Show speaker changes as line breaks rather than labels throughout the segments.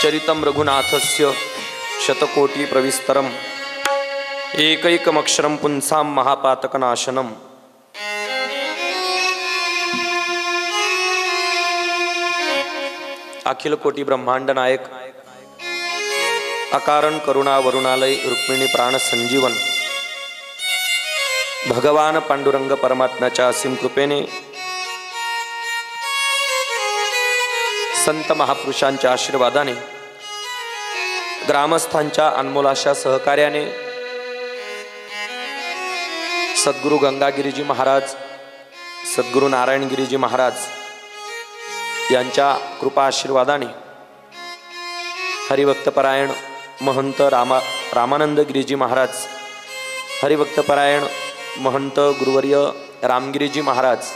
चरितं रघुनाथस्य शतकोटि प्रविस्तरम् एकैकमक्षरं पुंसां महापातकनाशनम्। अखिल कोटि ब्रह्मांड नायक अकारण करुणा वरुणालय रुक्मिणी प्राण संजीवन भगवान पांडुरंग परमात्म्याच्या असीम कृपेने संत महापुरुषांच्या आशीर्वादाने ग्रामस्थांच्या अनमोल अशा सहकार्याने सद्गुरु गंगागिरीजी महाराज सद्गुरु नारायणगिरीजी महाराज यांच्या कृपा आशीर्वादाने हरिभक्तपरायण महंत रामानंद गिरीजी महाराज हरिभक्तपरायण महंत गुरुवर्य रामगिरीजी महाराज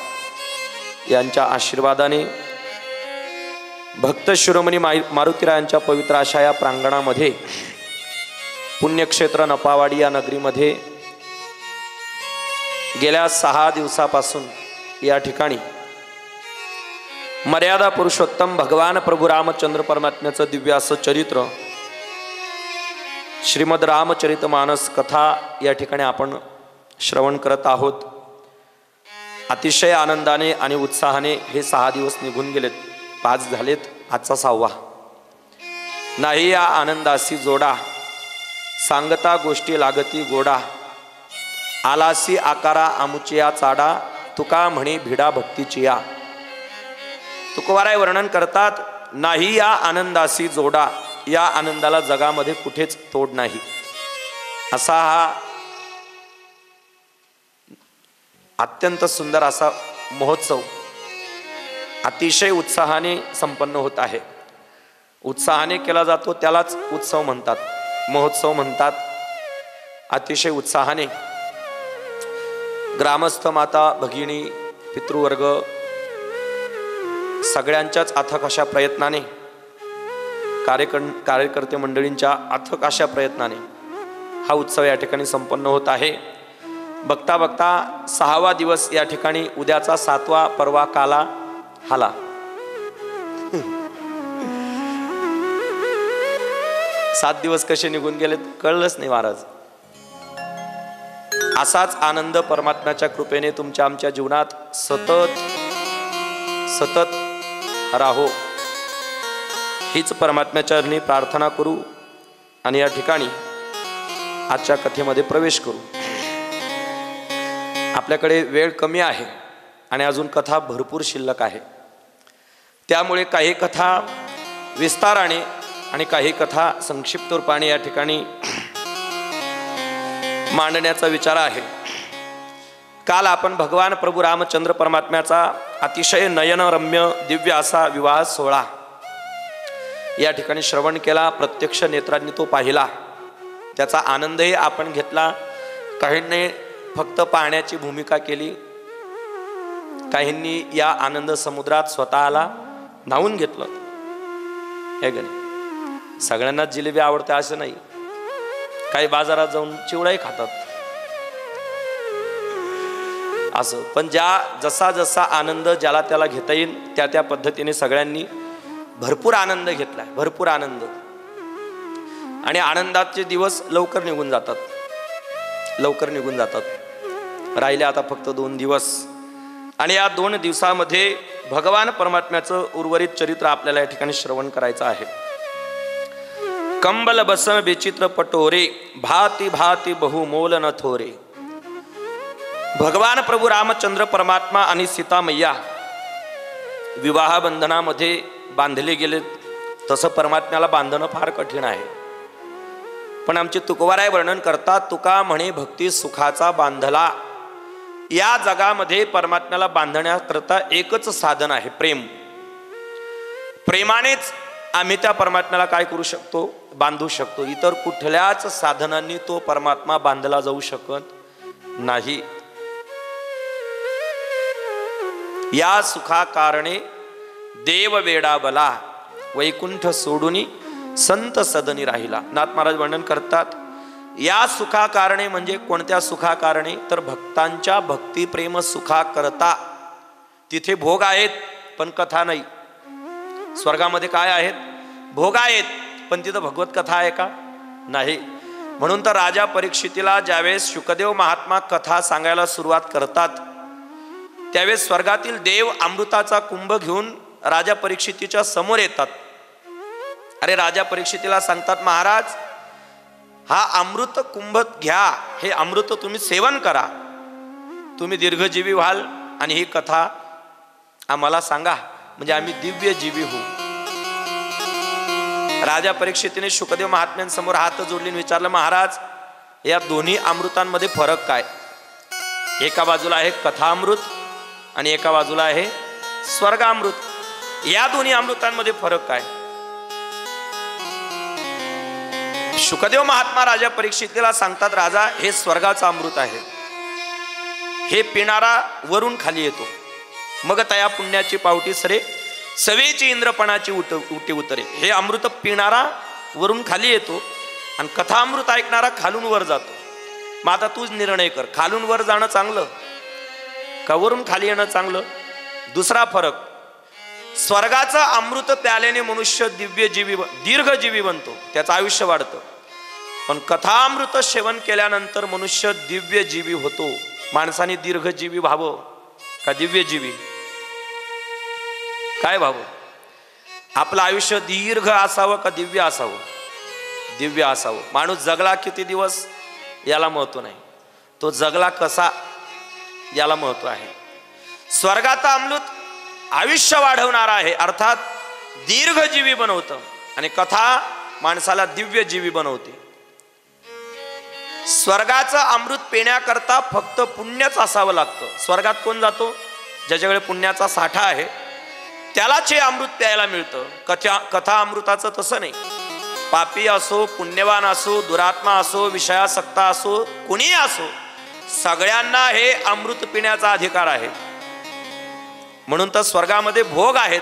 यांच्या आशीर्वादाने भक्त शिरोमणी मारुतीरायांच्या पवित्र अशा या प्रांगणामध्ये पुण्यक्षेत्र नपावाडी या नगरीमध्ये गेल्या 6 दिवसापासून या ठिकाणी मर्यादा पुरुषोत्तम भगवान प्रभू रामचंद्र परमात्म्याचं दिव्य असं चरित्र श्रीमद रामचरितमानस कथा या ठिकाणी आपण श्रवण करत आहोत। अतिशय आनंदाने आणि उत्साहाने हे 6 दिवस निघून गेलेत, 5 झालेत, आजचा 6वा। नाही या आनंदासी जोडा सांगता गोष्टी लागती गोडा आलासी आकारा आमुचिया चाडा तुका म्हणे भिडा भक्तीची या। तुकोबाराय वर्णन करतात, नाही या आनंदासी जोडा, या आनंदाला जगामध्ये कुठेच तोड नाही। असा हा अत्यंत सुंदर असा महोत्सव अतिशय उत्साहाने संपन्न होत आहे। उत्साहाने केला जातो त्यालाच उत्सव म्हणतात, महोत्सव म्हणतात। अतिशय उत्साहाने ग्रामस्थ माता भगिनी पितृवर्ग सगळ्यांच्याच अथक अशा प्रयत्नाने कार्यकर्ते मंडळींच्या अथक अशा प्रयत्नाने हा उत्सव या ठिकाणी संपन्न होत आहे। बघता बघता 6वा दिवस या ठिकाणी उद्याचा 7वा परवा काला हाला। 7 दिवस कसे निघून गेलेत कळलंच नाही महाराज। असाच आनंद परमात्म्याच्या कृपेने तुमच्या आमच्या जीवनात सतत सतत राहो हीच परमात्म्याच्या चरणी प्रार्थना करू आणि या ठिकाणी आजच्या कथेमध्ये प्रवेश करू। आपल्याकडे वेळ कमी आहे आणि अजून कथा भरपूर शिल्लक आहे, त्यामुळे काही कथा विस्ताराने आणि काही कथा संक्षिप्त रूपाने या ठिकाणी मांडण्याचा विचार आहे। काल आपण भगवान प्रभू रामचंद्र परमात्म्याचा अतिशय नयनरम्य दिव्य असा विवाह सोहळा या ठिकाणी श्रवण केला, प्रत्यक्ष नेत्रांनी तो पाहिला, त्याचा आनंदही आपण घेतला। काहींनी फक्त पाहण्याची भूमिका केली, काहींनी या आनंद समुद्रात स्वतःला न्हावून घेतलं। हे गणे सगळ्यांनाच जिलेबी आवडते असं नाही, काही बाजारात जाऊन चिवडाही खातात असं, पण जसा जसा आनंद ज्याला त्याला घेता येईल त्या त्या पद्धतीने सगळ्यांनी भरपूर आनंद घेतलाय, भरपूर आनंद। आणि आनंदाचे दिवस लवकर निघून जातात, लवकर निघून जातात। राहिले आता फक्त 2 दिवस आणि या 2 दिवसामध्ये भगवान परमात्म्याचं उर्वरित चरित्र आपल्याला या ठिकाणी श्रवण करायचं आहे। कंबल बसम विचित्र पटोरे भाती भाती बहुमोल न थोरे। भगवान प्रभू रामचंद्र परमात्मा आणि सीता मैया विवाह बंधनामध्ये बांधले गेलेत। तसं परमात्म्याला बांधणं फार कठीण आहे, पण आमचे तुकोबाराय वर्णन करतात, तुका म्हणे भक्ती सुखाचा बांधला। या जगामध्ये परमात्म्याला बांधण्याकरता एकच साधन आहे, प्रेम। प्रेमानेच आम्ही त्या परमात्म्याला काय करू शकतो, बांधू शकतो। इतर कुठल्याच साधनांनी तो परमात्मा बांधला जाऊ शकत नाही। या सुखा कारणे देव वेडावला वैकुंठ सोडूनी संत सदनी राहिला। नाथ महाराज वर्णन करतात, या सुखा कारणे म्हणजे कोणत्या सुखा कारणे, तर भक्तांच्या भक्ती प्रेम सुखा करता। तिथे भोग आहेत पण कथा नाही। स्वर्गामध्ये काय आहेत, भोग आहेत, पण तिथं भगवत कथा आहे का? नाही. म्हणून तर राजा परीक्षितीला ज्यावेळेस शुकदेव महात्मा कथा सांगायला सुरुवात करतात, त्यावेळेस स्वर्गातील देव अमृताचा कुंभ घेऊन राजा परीक्षितीच्या समोर येतात. अरे राजा परीक्षितीला सांगतात, महाराज हा अमृत कुंभ घ्या, हे अमृत तुम्ही सेवन करा, तुम्ही दीर्घजीवी व्हाल आणि ही कथा आम्हाला सांगा, म्हणजे आम्ही दिव्य जीवी होऊ. राजा परीक्षितीने शुकदेव महात्म्यांसमोर हात जोडले विचारलं, महाराज या दोन्ही अमृतांमध्ये फरक काय? एका बाजूला आहे कथामृत आणि एका बाजूला आहे स्वर्गामृत. या दोन्ही अमृतांमध्ये फरक काय? शुकदेव महात्मा राजा परीक्षितीला सांगतात, राजा हे स्वर्गाचं अमृत आहे, हे पिणारा वरून खाली येतो, मग तया पुण्याची पावटी सरे, सवेची इंद्रपणाची उटी उतरे. हे अमृत पिणारा वरून खाली येतो आणि कथामृत ऐकणारा खालून वर जातो. मग आता तूच निर्णय कर, खालून वर जाणं चांगलं का वरून खाली येणं चांगलं? दुसरा फरक, स्वर्गाचं अमृत प्याल्याने मनुष्य दिव्यजीवी दीर्घजीवी बनतो, त्याचं आयुष्य वाढतं. पण कथामृत सेवन केल्यानंतर मनुष्य दिव्यजीवी होतो. माणसाने दीर्घजीवी व्हावं का दिव्यजीवी? काय व्हावं? आपलं आयुष्य दीर्घ असावं का दिव्य असावं? दिव्य असावं. माणूस जगला किती दिवस याला महत्व नाही, तो जगला कसा याला महत्व आहे. स्वर्गाचं अमृत आयुष्य वाढवणारा आहे, अर्थात दीर्घजीवी बनवतं, आणि कथा माणसाला दिव्यजीवी बनवते. स्वर्गाचं अमृत पिण्याकरता फक्त पुण्यच असावं लागतं. स्वर्गात कोण जातो? ज्याच्याकडे पुण्याचा साठा आहे त्यालाच हे अमृत प्यायला मिळतं. कथा अमृताचं तसं नाही. पापी असो, पुण्यवान असो, दुरात्मा असो, विषयासक्ता असो, कुणीही असो, सगळ्यांना हे अमृत पिण्याचा अधिकार आहे. म्हणून तर स्वर्गामध्ये भोग आहेत,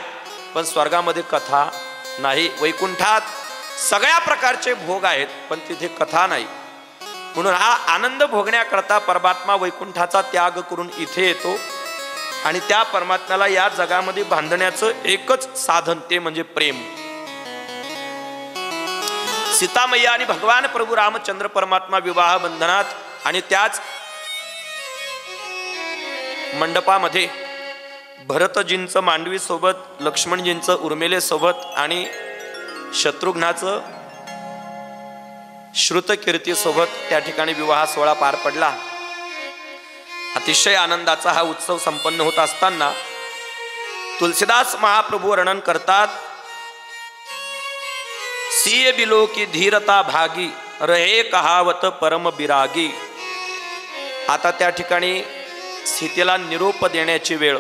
पण स्वर्गामध्ये कथा नाही. वैकुंठात सगळ्या प्रकारचे भोग आहेत, पण तिथे कथा नाही. म्हणून हा आनंद भोगण्याकरता परमात्मा वैकुंठाचा त्याग करून इथे येतो, आणि त्या परमात्म्याला या जगामध्ये बांधण्याचं एकच साधन, ते म्हणजे प्रेम. सीतामय्या आणि भगवान प्रभू रामचंद्र परमात्मा विवाह बंधनात आणि त्याच मंडपामध्ये भरतजींचं मांडवी सोबत, लक्ष्मणजींचं उर्मिले सोबत आणि शत्रुघ्नाचं श्रुतकीर्ती सोबत त्या ठिकाणी विवाह सोहळा पार पडला. अतिशय आनंदाचा हा उत्सव संपन्न होत असताना तुलसीदास महाप्रभू वर्णन करतात, सिय बिलो की धीरता भागी, रहे कहावत परम बिरागी. आता त्या ठिकाणी सीतेला निरोप देण्याची वेळ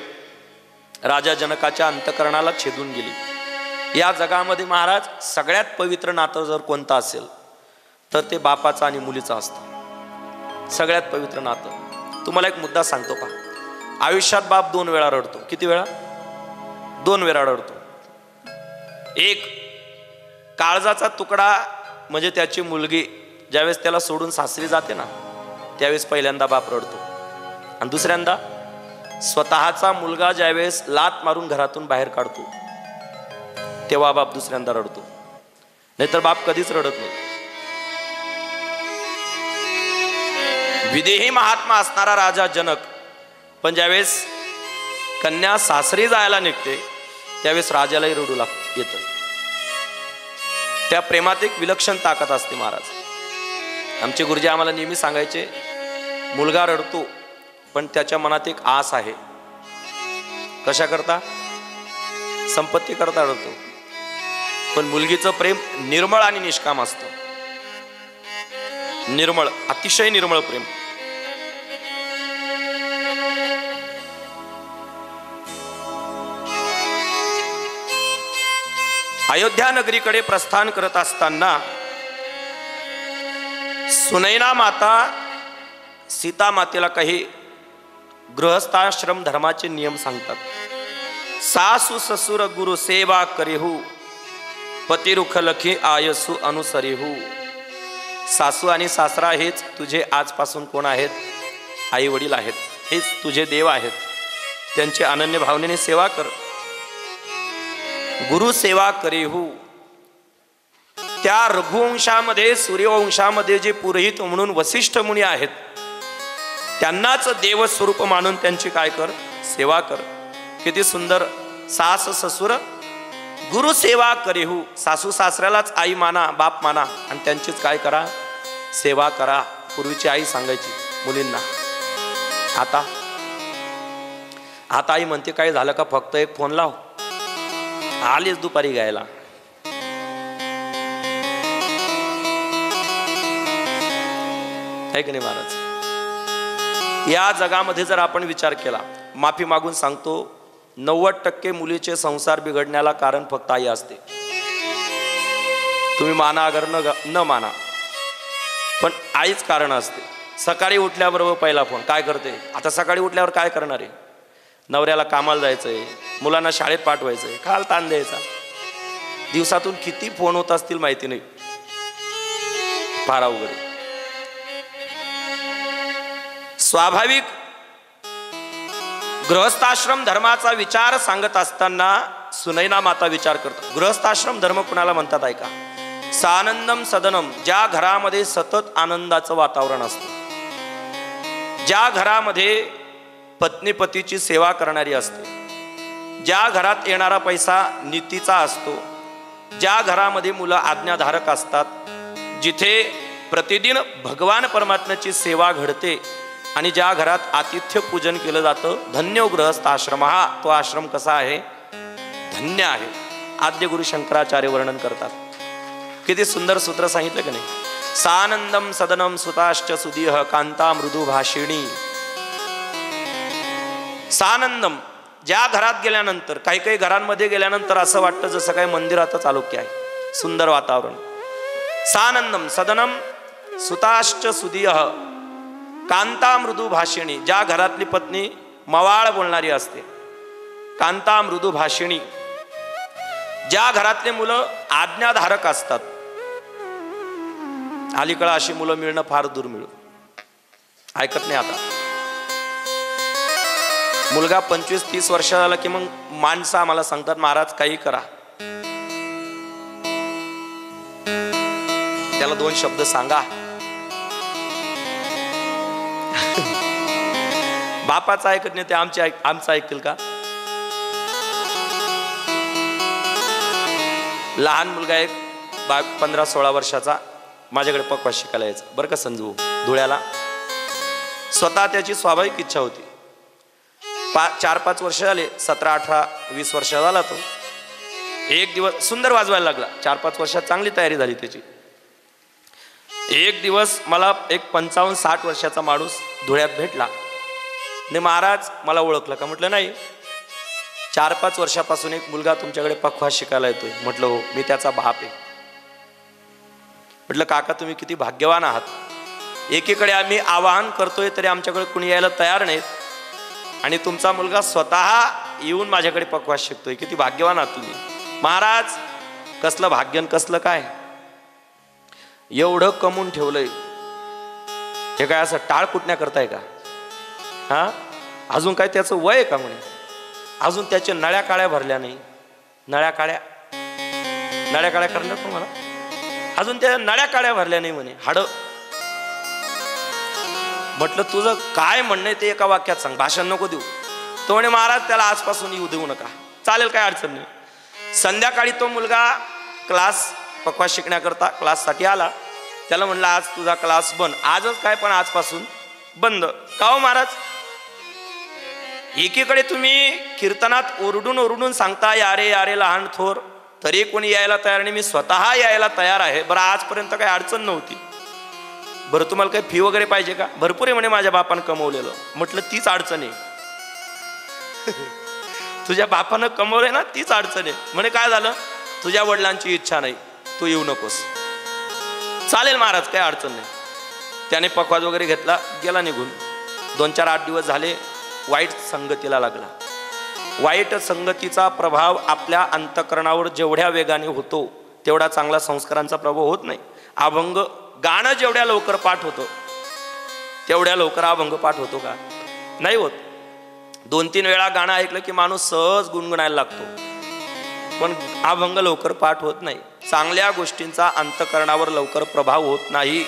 राजा जनकाच्या अंतकरणाला छेदून गेली. या जगामध्ये महाराज सगळ्यात पवित्र नातं जर कोणतं असेल तर ते बापाचं आणि मुलीचं असतं. सगळ्यात पवित्र नातं. तुम्हाला एक मुद्दा सांगतो पहा. आयुष्यात बाप 2 वेळा रडतो. किती वेळा? 2 वेळा रडतो. एक, काळजाचा तुकडा म्हणजे त्याची मुलगी ज्यावेळेस त्याला सोडून सासरी जाते ना, त्यावेळेस पहिल्यांदा बाप रडतो. आणि दुसऱ्यांदा स्वतःचा मुलगा ज्यावेळेस लात मारून घरातून बाहेर काढतो तेव्हा बाप दुसऱ्यांदा रडतो. नाहीतर बाप कधीच रडत नाही. विदेही महात्मा असणारा राजा जनक, पण ज्यावेळेस कन्या सासरी जायला निघते त्यावेळेस राजालाही रडू येतं. त्या प्रेमात एक विलक्षण ताकद असते महाराज. आमचे गुरुजी आम्हाला नेहमी सांगायचे, मुलगा रडतो पण त्याच्या मनात एक आस आहे. कशा करता? संपत्ती करता रडतो. पण मुलगीचं प्रेम निर्मळ आणि निष्काम असतं. निर्मळ, अतिशय निर्मळ प्रेम. अयोध्या नगरीकडे प्रस्थान करत असताना सुनैना माता सीता मातेला काही गृहस्थाश्रम धर्माचे नियम सांगतात. सासू ससुर गुरु सेवा करेहू, पतिरुख लखी आयसू अनुसरेहू. सासू आणि सासरा हेच तुझे आजपासून कोण आहेत? आई वडील आहेत. हेच तुझे देव आहेत. त्यांची अनन्य भावनेने सेवा कर. गुरु सेवा करेहू. त्या रघुवंशामध्ये सूर्यवंशामध्ये जे पुरोहित म्हणून वसिष्ठ मुनी आहेत त्यांनाच देवस्वरूप मानून त्यांची काय कर, सेवा कर. किती सुंदर. सास ससुर गुरु सेवा करेहू. सासू सासऱ्यालाच आई माना, बाप माना आणि त्यांचीच काय करा, सेवा करा. पूर्वीची आई सांगायची मुलींना. आता आई म्हणते काय झालं का, फक्त एक फोन लाव, आलीच दुपारी घ्यायला. आहे की नाही महाराज? या जगामध्ये जर आपण विचार केला, माफी मागून सांगतो, 90% मुलीचे संसार बिघडण्याला कारण फक्त आई असते. तुम्ही माना अगर न माना, पण आईच कारण असते. सकाळी उठल्याबरोबर पहिला फोन. काय करते आता? सकाळी उठल्यावर काय करणार आहे? नवऱ्याला कामाला जायचंय, मुलांना शाळेत पाठवायचंय, खाल ताण द्यायचा. दिवसातून किती फोन होत असतील माहिती नाही, फार अवघड. स्वाभाविक गृहस्थाश्रम धर्माचा विचार सांगत असताना सुनैना माता विचार करतात. गृहस्थाश्रम धर्म कुणाला म्हणतात ऐका. सानंदम सदनम, ज्या घरामध्ये सतत आनंदाचं वातावरण असतं, ज्या घरामध्ये पत्नी पतीची सेवा करणारी असते, ज्या घरात येणारा पैसा नीतीचा असतो, ज्या घरामध्ये मुलं आज्ञाधारक असतात, जिथे प्रतिदिन भगवान परमात्म्याची सेवा घडते आणि ज्या घरात आतिथ्य पूजन केलं जातं, धन्य गृहस्थ आश्रम. हा तो आश्रम कसा आहे? धन्य आहे. आद्य गुरु शंकराचार्य वर्णन करतात. किती सुंदर सूत्र सांगितलं की नाही. सानंदम सदनम सुताश्च सुदीह कांता मृदू भाषिणी. सानंदम, ज्या घरात गेल्यानंतर, काही काही घरांमध्ये गेल्यानंतर असं वाटतं जसं काही मंदिरातच आलोक्य आहे, सुंदर वातावरण. सानंदम सदनम सुताश्च सुदीह कांता मृदू भाषिणी, ज्या घरातली पत्नी मवाळ बोलणारी असते. कांता मृदू भाषिणी, ज्या घरातले मुलं आज्ञाधारक असतात. अलीकडे अशी मुलं मिळणं फार दुर्मिळ. ऐकत नाही आता. मुलगा 25-30 वर्ष झाला की मग माणसं आम्हाला सांगतात महाराज काही करा, त्याला 2 शब्द सांगा. बापाचं ऐकत नाही ते आमचं ऐकतील का? लहान मुलगा एक 15-16 वर्षाचा माझ्याकडे पक्वा शिकायला यायचा बरं का, संजू धुळ्याला. स्वतः त्याची स्वाभाविक इच्छा होती. 4-5 वर्ष झाले, 17-18-20 वर्ष झाला तो. एक दिवस सुंदर वाजवायला लागला. 4-5 वर्षात चांगली तयारी झाली त्याची. एक दिवस मला एक 55-60 वर्षाचा माणूस धुळ्यात भेटला. ने महाराज मला ओळखलं का? म्हटलं नाही. 4-5 वर्षापासून एक मुलगा तुमच्याकडे पक्वा शिकायला येतोय. म्हटलं हो, मी त्याचा बाप आहे. म्हटलं काका तुम्ही किती भाग्यवान आहात. एकीकडे आम्ही आवाहन करतोय तरी आमच्याकडे कुणी यायला तयार नाहीत, आणि तुमचा मुलगा स्वतः येऊन माझ्याकडे पक्वा शिकतोय. किती भाग्यवान आहात तुम्ही. महाराज कसलं भाग्यन कसलं काय, एवढं कमवून ठेवलंय, हे काय असं टाळ कुटण्या करताय का? हा, अजून काय त्याचं वय आहे का? म्हणे अजून त्याच्या नळ्या काळ्या भरल्या नाही. नळ्या काळ्या करणार तुम्हाला? अजून त्या नळ्या काळ्या भरल्या नाही म्हणे. हाड. म्हटलं तुझं काय म्हणणं ते एका वाक्यात सांग, भाषण नको देऊ. तो म्हणे महाराज त्याला आजपासून येऊ देऊ नका. चालेल, काय अडचण नाही. संध्याकाळी तो मुलगा पक्वा शिकण्याकरता क्लाससाठी आला. त्याला म्हणलं आज तुझा क्लास बंद. आजच काय, पण आजपासून बंद. का हो महाराज? एकीकडे तुम्ही कीर्तनात ओरडून सांगता यारे यारे लहान थोर, तरी कोणी यायला तयार नाही. मी स्वतः यायला तयार आहे. बरं आजपर्यंत काही अडचण नव्हती. बरं तुम्हाला काही फी वगैरे पाहिजे का? भरपूर आहे म्हणे माझ्या बापानं कमवलेलं. म्हटलं तीच अडचण आहे. तुझ्या बापानं कमवलंय ना, तीच अडचण आहे. म्हणे काय झालं? तुझ्या वडिलांची इच्छा नाही, तू येऊ नकोस. चालेल महाराज, काही अडचण नाही. त्याने पक्वाज वगैरे घेतला, गेला निघून. 2-4-8 दिवस झाले, वाईट संगतीला लागला. वाईट संगतीचा प्रभाव आपल्या अंतःकरणावर जेवढ्या वेगाने होतो तेवढा चांगला संस्कारांचा प्रभाव होत नाही. अभंग गाणं जेवढ्या लवकर पाठ होतं तेवढ्या लवकर अभंग पाठ होतो का? नाही होत. 2-3 वेळा गाणं ऐकलं की माणूस सहज गुणगुणायला लागतो. पण अभंग लवकर पाठ होत नाही, चांगल्या गोष्टींचा अंतकरणावर लवकर प्रभाव होत नाही.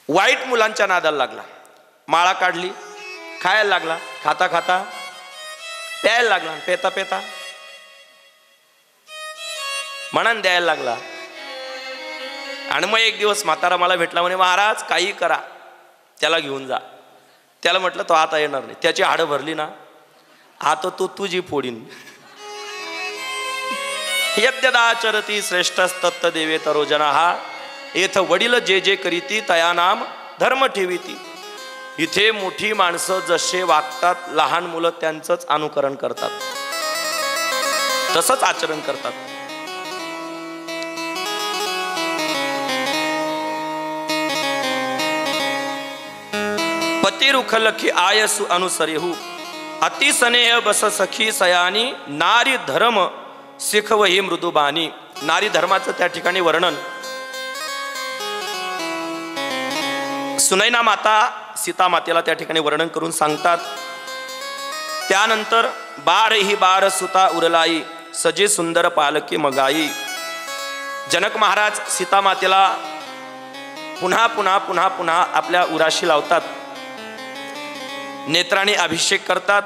वाईट मुलांच्या नादाला लागला, माळा काढली, खायला लागला, खाता खाता प्यायला लागला, पेता पेता म्हणून द्यायला लागला. आणि मग एक दिवस म्हातारा मला भेटला, म्हणे महाराज काही करा त्याला घेऊन जा. त्याला म्हटलं तो आता येणार नाही, त्याची हाडं भरली ना आता तो तुझी फोडीन. यद्यदाचरती श्रेष्ठस्तत्त देवे तरोजना हा, येथ वडील जे जे करीती तया नाम धर्म ठेवीती. इथे मोठी माणसं जसे वागतात, लहान मुलं त्यांचंच अनुकरण करतात, तसंच आचरण करतात. पती रुख लखी आयसु अनुसरेहु, अति स्नेह बस सखी सयानी, नारी धर्म शिखवही मृदुबानी. नारी धर्माचं त्या ठिकाणी वर्णन सुनैना माता सीता मातेला त्या ठिकाणी वर्णन करून सांगतात. त्यानंतर बार ही बार सुता उरलाई, सजे सुंदर पालकी मगाई. जनक महाराज सीता मातेला पुन्हा पुन्हा पुन्हा पुन्हा आपल्या उराशी लावतात, नेत्राने अभिषेक करतात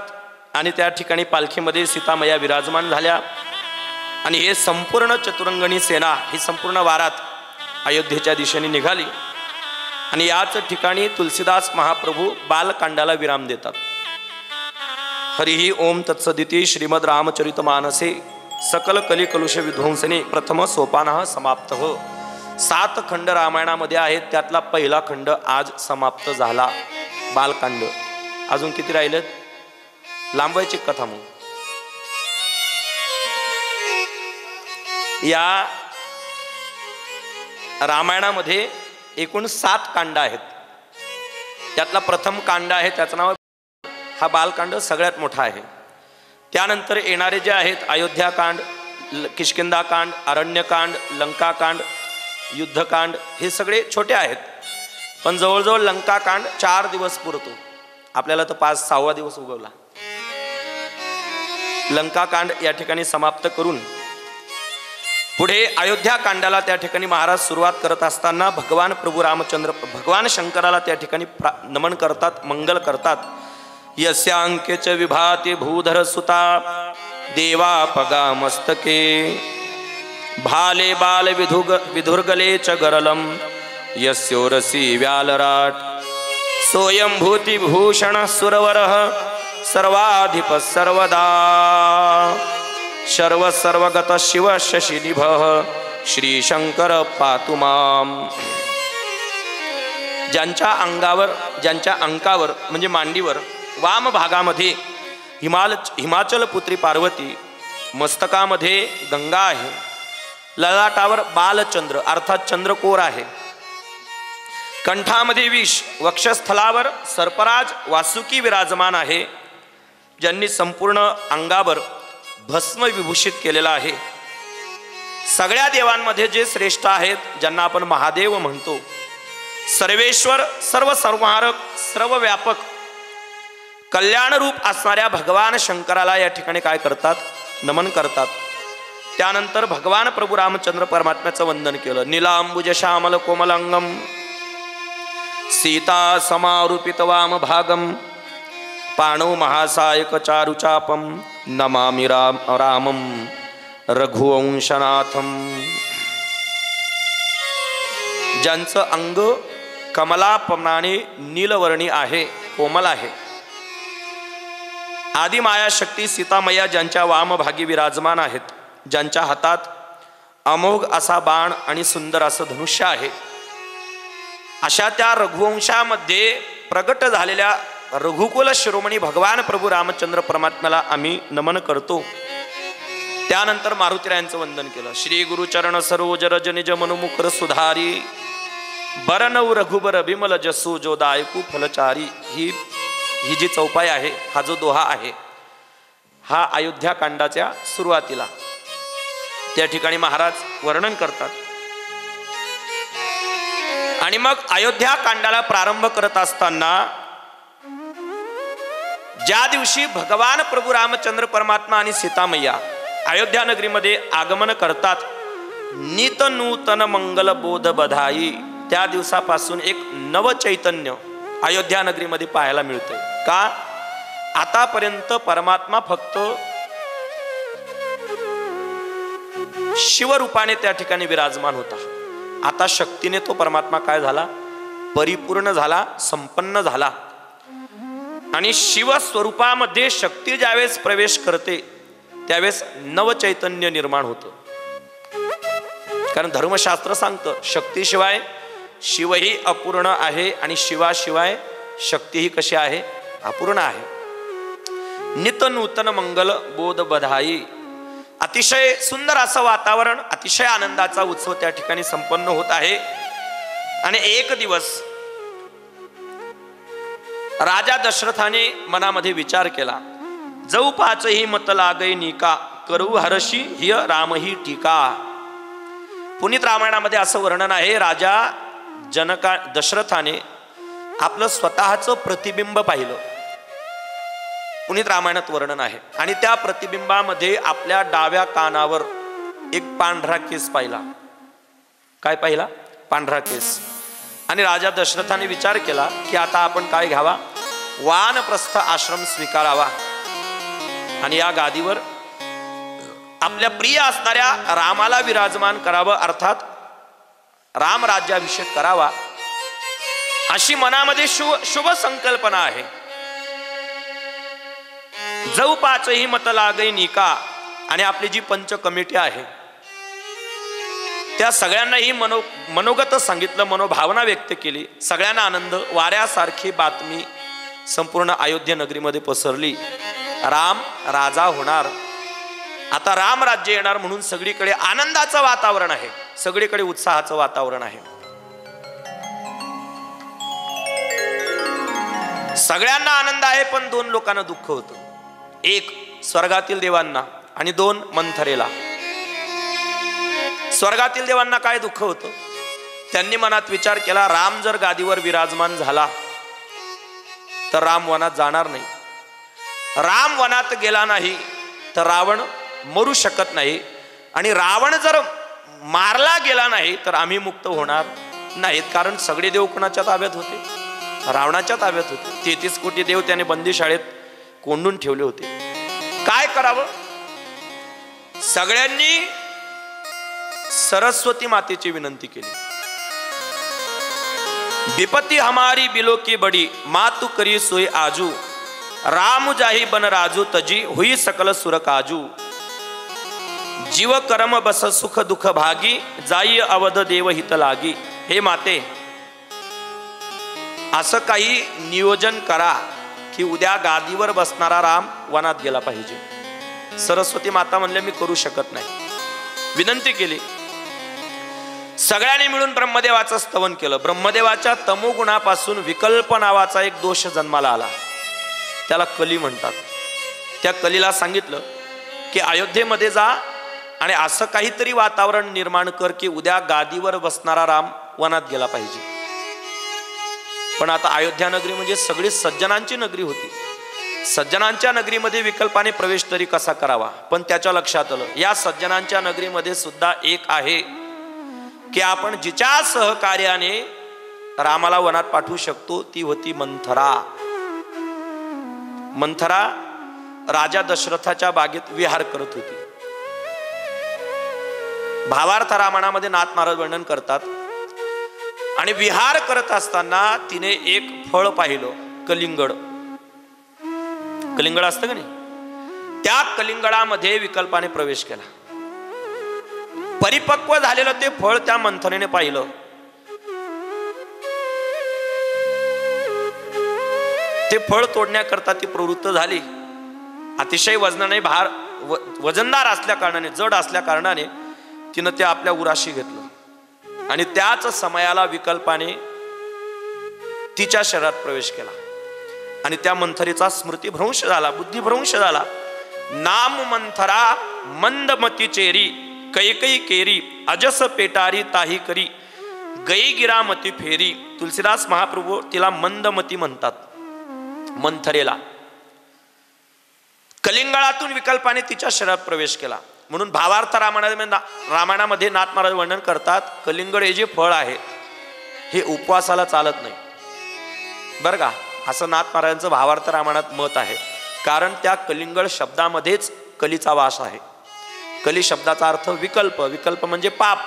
आणि त्या ठिकाणी पालखीमध्ये सीतामया विराजमान झाल्या. आणि हे संपूर्ण चतुरंगणी सेना ही संपूर्ण वारात अयोध्येच्या दिशेने निघाली. आणि याच ठिकाणी तुलसीदास महाप्रभू बालकांडाला विराम देतात. हरिही ओम तत्सदिती श्रीमद रामचरित मानसे सकल कली कलुष विध्वंसने प्रथम सोपान समाप्त. 7 खंड रामायणामध्ये आहेत, त्यातला पहिला खंड आज समाप्त झाला, बालकांड. अजून किती राहिलेत? लांबवायची कथा. मग या रामायणामध्ये एकूण 7 कांड आहेत. त्यातला प्रथम कांड आहे त्याचं नाव, हा बालकांड सगळ्यात मोठा आहे. त्यानंतर येणारे जे आहेत अयोध्याकांड, किष्किंधाकांड, अरण्यकांड, लंकाकांड, युद्धकांड, हे सगळे छोटे आहेत. पण जवळजवळ लंकाकांड 4 दिवस पुरतो आपल्याला, तर 5-6वा दिवस उगवला. लंकाकांड या ठिकाणी समाप्त करून पुढे अयोध्याकांडाला त्या ठिकाणी महाराज सुरुवात करत असताना भगवान प्रभू रामचंद्र भगवान शंकराला त्या ठिकाणी नमन करतात, मंगल करतात. यस्यांकेच विभाती भूधर सुता देवा पगा मस्तके, भाले बाल विधुर्गले च गरलम यस्योरसी व्यालराट, सोयंभूति भूषण सुरवरः सर्वाधिप सर्वदा, सर्व सर्वगत शिव शशिनिभ श्री शंकर पातु माम. ज्यांच्या अंगावर, ज्यांच्या अंकावर म्हणजे मांडीवर वाम भागामध्ये हिमाचल पुत्री पार्वती, मस्तकामध्ये गंगा आहे, ललाटावर बालचंद्र अर्थात चंद्रकोर आहे, कंठामध्ये विष, वक्षस्थलावर सर्पराज वासुकी विराजमान आहे, ज्यांनी संपूर्ण अंगावर भस्म विभूषित केलेला आहे. सगळ्या देवांमध्ये जे श्रेष्ठ आहेत, ज्यांना आपण महादेव म्हणतो, सर्वेश्वर, सर्व संहारक, सर्व व्यापक, कल्याण रूप असणाऱ्या भगवान शंकराला या ठिकाणी काय करतात? नमन करतात. त्यानंतर भगवान प्रभू रामचंद्र परमात्म्याचं वंदन केलं. नीलांबुज श्यामल कोमलांगम सीता समारूपित वाम भागम, पाणौ महासायक चारुचापम नमामि रामम रघुवंशनाथम. ज्यांचं अंग कमलाप्रमाणे नीलवर्णी आहे, कोमल आहे, आदि माया शक्ती सीतामया ज्यांच्या वामभागी विराजमान आहेत, ज्यांच्या हातात अमोघ असा बाण आणि सुंदर असं धनुष्य आहे, अशा त्या रघुवंशामध्ये प्रगट झालेल्या रघुकुल शिरोमणी भगवान प्रभू रामचंद्र परमात्म्याला आम्ही नमन करतो. त्यानंतर मारुतीरायांचं वंदन केलं. श्री गुरुचरण सरोज रज निज मनुमुकर सुधारी, बरनऊ रघुबर बिमल जसू जो दायकू फलचारी. ही जी चौपाई आहे, हा जो दोहा आहे, हा अयोध्या कांडाच्या सुरुवातीला त्या ठिकाणी महाराज वर्णन करतात. आणि मग अयोध्या कांडाला प्रारंभ करत असताना ज्या दिवशी भगवान प्रभू रामचंद्र परमात्मा आणि सीतामय्या अयोध्या नगरीमध्ये आगमन करतात, नित नूतन मंगल बोध बधाई, त्या दिवसापासून एक नव चैतन्य अयोध्या नगरीमध्ये पाहायला मिळते. का? आतापर्यंत परमात्मा फक्त शिवरूपाने त्या ठिकाणी विराजमान होता. आता शक्तीने तो परमात्मा काय झाला? परिपूर्ण झाला, संपन्न झाला. आणि शिव स्वरूपामध्ये शक्ती ज्यावेळेस प्रवेश करते त्यावेळेस नवचैतन्य निर्माण होतं. कारण धर्मशास्त्र सांगतं शक्तीशिवाय शिवही अपूर्ण आहे आणि शिवाशिवाय शक्तीही कशी आहे? अपूर्ण आहे. नित नूतन मंगल बोध बधाई, अतिशय सुंदर असं वातावरण, अतिशय आनंदाचा उत्सव त्या ठिकाणी संपन्न होत आहे. आणि एक दिवस राजा दशरथाने मनामध्ये विचार केला, जऊ पाचही मत लागै निका, करू हरशी हिय रामही टीका. पुनीत रामायणामध्ये असं वर्णन आहे, राजा दशरथाने आपलं स्वतःचं प्रतिबिंब पाहिलं. पुनीत रामायणात वर्णन आहे. आणि त्या प्रतिबिंबामध्ये आपल्या डाव्या कानावर एक पांढरा केस पाहिला. काय पाहिला? पांढरा केस. आणि राजा दशरथाने विचार केला की आता आपण काय घ्यावा? वानप्रस्थ आश्रम स्वीकारावा आणि या गादीवर आपल्या प्रिय असणाऱ्या रामाला विराजमान करावं, अर्थात राम राज्याभिषेक करावा, अशी मनामध्ये शुभ संकल्पना आहे. जऊ पाचही मत लागै निका, आणि आपली जी पंच कमिटी आहे त्या सगळ्यांनाही मनोगत सांगितलं, मनोभावना व्यक्त केली. सगळ्यांना आनंद. वाऱ्यासारखी बातमी संपूर्ण अयोध्या नगरीमध्ये पसरली, राम राजा होणार, आता राम राज्य येणार, म्हणून सगळीकडे आनंदाचं वातावरण आहे, सगळीकडे उत्साहाचं वातावरण आहे. सगळ्यांना आनंद आहे, पण दोन लोकांना दुःख होतं. एक स्वर्गातील देवांना आणि दोन मंथरेला. स्वर्गातील देवांना काय दुःख होतं? त्यांनी मनात विचार केला, राम जर गादीवर विराजमान झाला तर राम वनात जाणार नाही. राम वनात गेला नाही तर रावण मरू शकत नाही, आणि रावण जर मारला गेला नाही तर आम्ही मुक्त होणार नाहीत. कारण सगळे देव कोणाच्या ताब्यात होते? रावणाच्या ताब्यात होते. 33 कोटी देव त्याने बंदीशाळेत कोंडून ठेवले होते. काय करावं? सगळ्यांनी सरस्वती मातेची विनंती केली. विपत्ती हमारी बिलो की बडी, मातु करी सोय आजू, राम जाही बन राजू, तजी हुई सकल सुर काजू, जीव करम बस सुख दुख भागी, जाई अवध देव हित लागी. हे माते, असं काही नियोजन करा की उद्या गादीवर बसणारा राम वनात गेला पाहिजे. सरस्वती माता म्हणले, मी करू शकत नाही. विनंती केली. सगळ्यांनी मिळून ब्रह्मदेवाचं स्तवन केलं. ब्रह्मदेवाच्या तमोगुणापासून विकल्प नावाचा एक दोष जन्माला आला, त्याला कली म्हणतात. त्या कलीला सांगितलं की अयोध्येमध्ये जा आणि असं काहीतरी वातावरण निर्माण कर की उद्या गादीवर बसणारा राम वनात गेला पाहिजे. पण आता अयोध्या नगरी म्हणजे सगळी सज्जनांची नगरी होती. सज्जनांच्या नगरीमध्ये विकल्पाने प्रवेश तरी कसा करावा? पण त्याच्या लक्षात आलं, या सज्जनांच्या नगरीमध्ये सुद्धा एक आहे की आपण जिच्या सहकार्याने रामाला वनात पाठवू शकतो, ती होती मंथरा. मंथरा राजा दशरथाच्या बागेत विहार करत होती. भावार्थ रामायणामध्ये नाथ महाराज वर्णन करतात. आणि विहार करत असताना तिने एक फळ पाहिलं, कलिंगड. कलिंगड असतं का नाही? त्या कलिंगडामध्ये विकल्पाने प्रवेश केला. परिपक्व झालेलं ते फळ त्या मंथरेने पाहिलं. ते फळ तोडण्याकरता ती प्रवृत्त झाली. अतिशय वजनाने वजनदार असल्या कारणाने, जड असल्या कारणाने तिनं ते आपल्या उराशी घेतलं. आणि त्याच समयाला विकल्पाने तिच्या शरीरात प्रवेश केला. आणि त्या मंथरेचा स्मृतिभ्रंश झाला, बुद्धिभ्रंश झाला. नाम मंथरा मंदमती चेरी, कैकई केरी अजस पेटारी ताही करी, गई गिरामती फेरी. तुलसीदास महाप्रभू तिला मंदमती म्हणतात, मंथरेला. कलिंगळातून विकल्पाने तिच्या शरीरात प्रवेश केला. म्हणून भावार्थ रामायणामध्ये नाथ महाराज वर्णन करतात, कलिंगड हे जे फळ आहे हे उपवासाला चालत नाही बरं का, असं नाथ महाराजांचं भावार्थ रामायणात मत आहे. कारण त्या कलिंगड शब्दामध्येच कलीचा वास आहे. कली शब्दाचा अर्थ विकल्प, विकल्प म्हणजे पाप.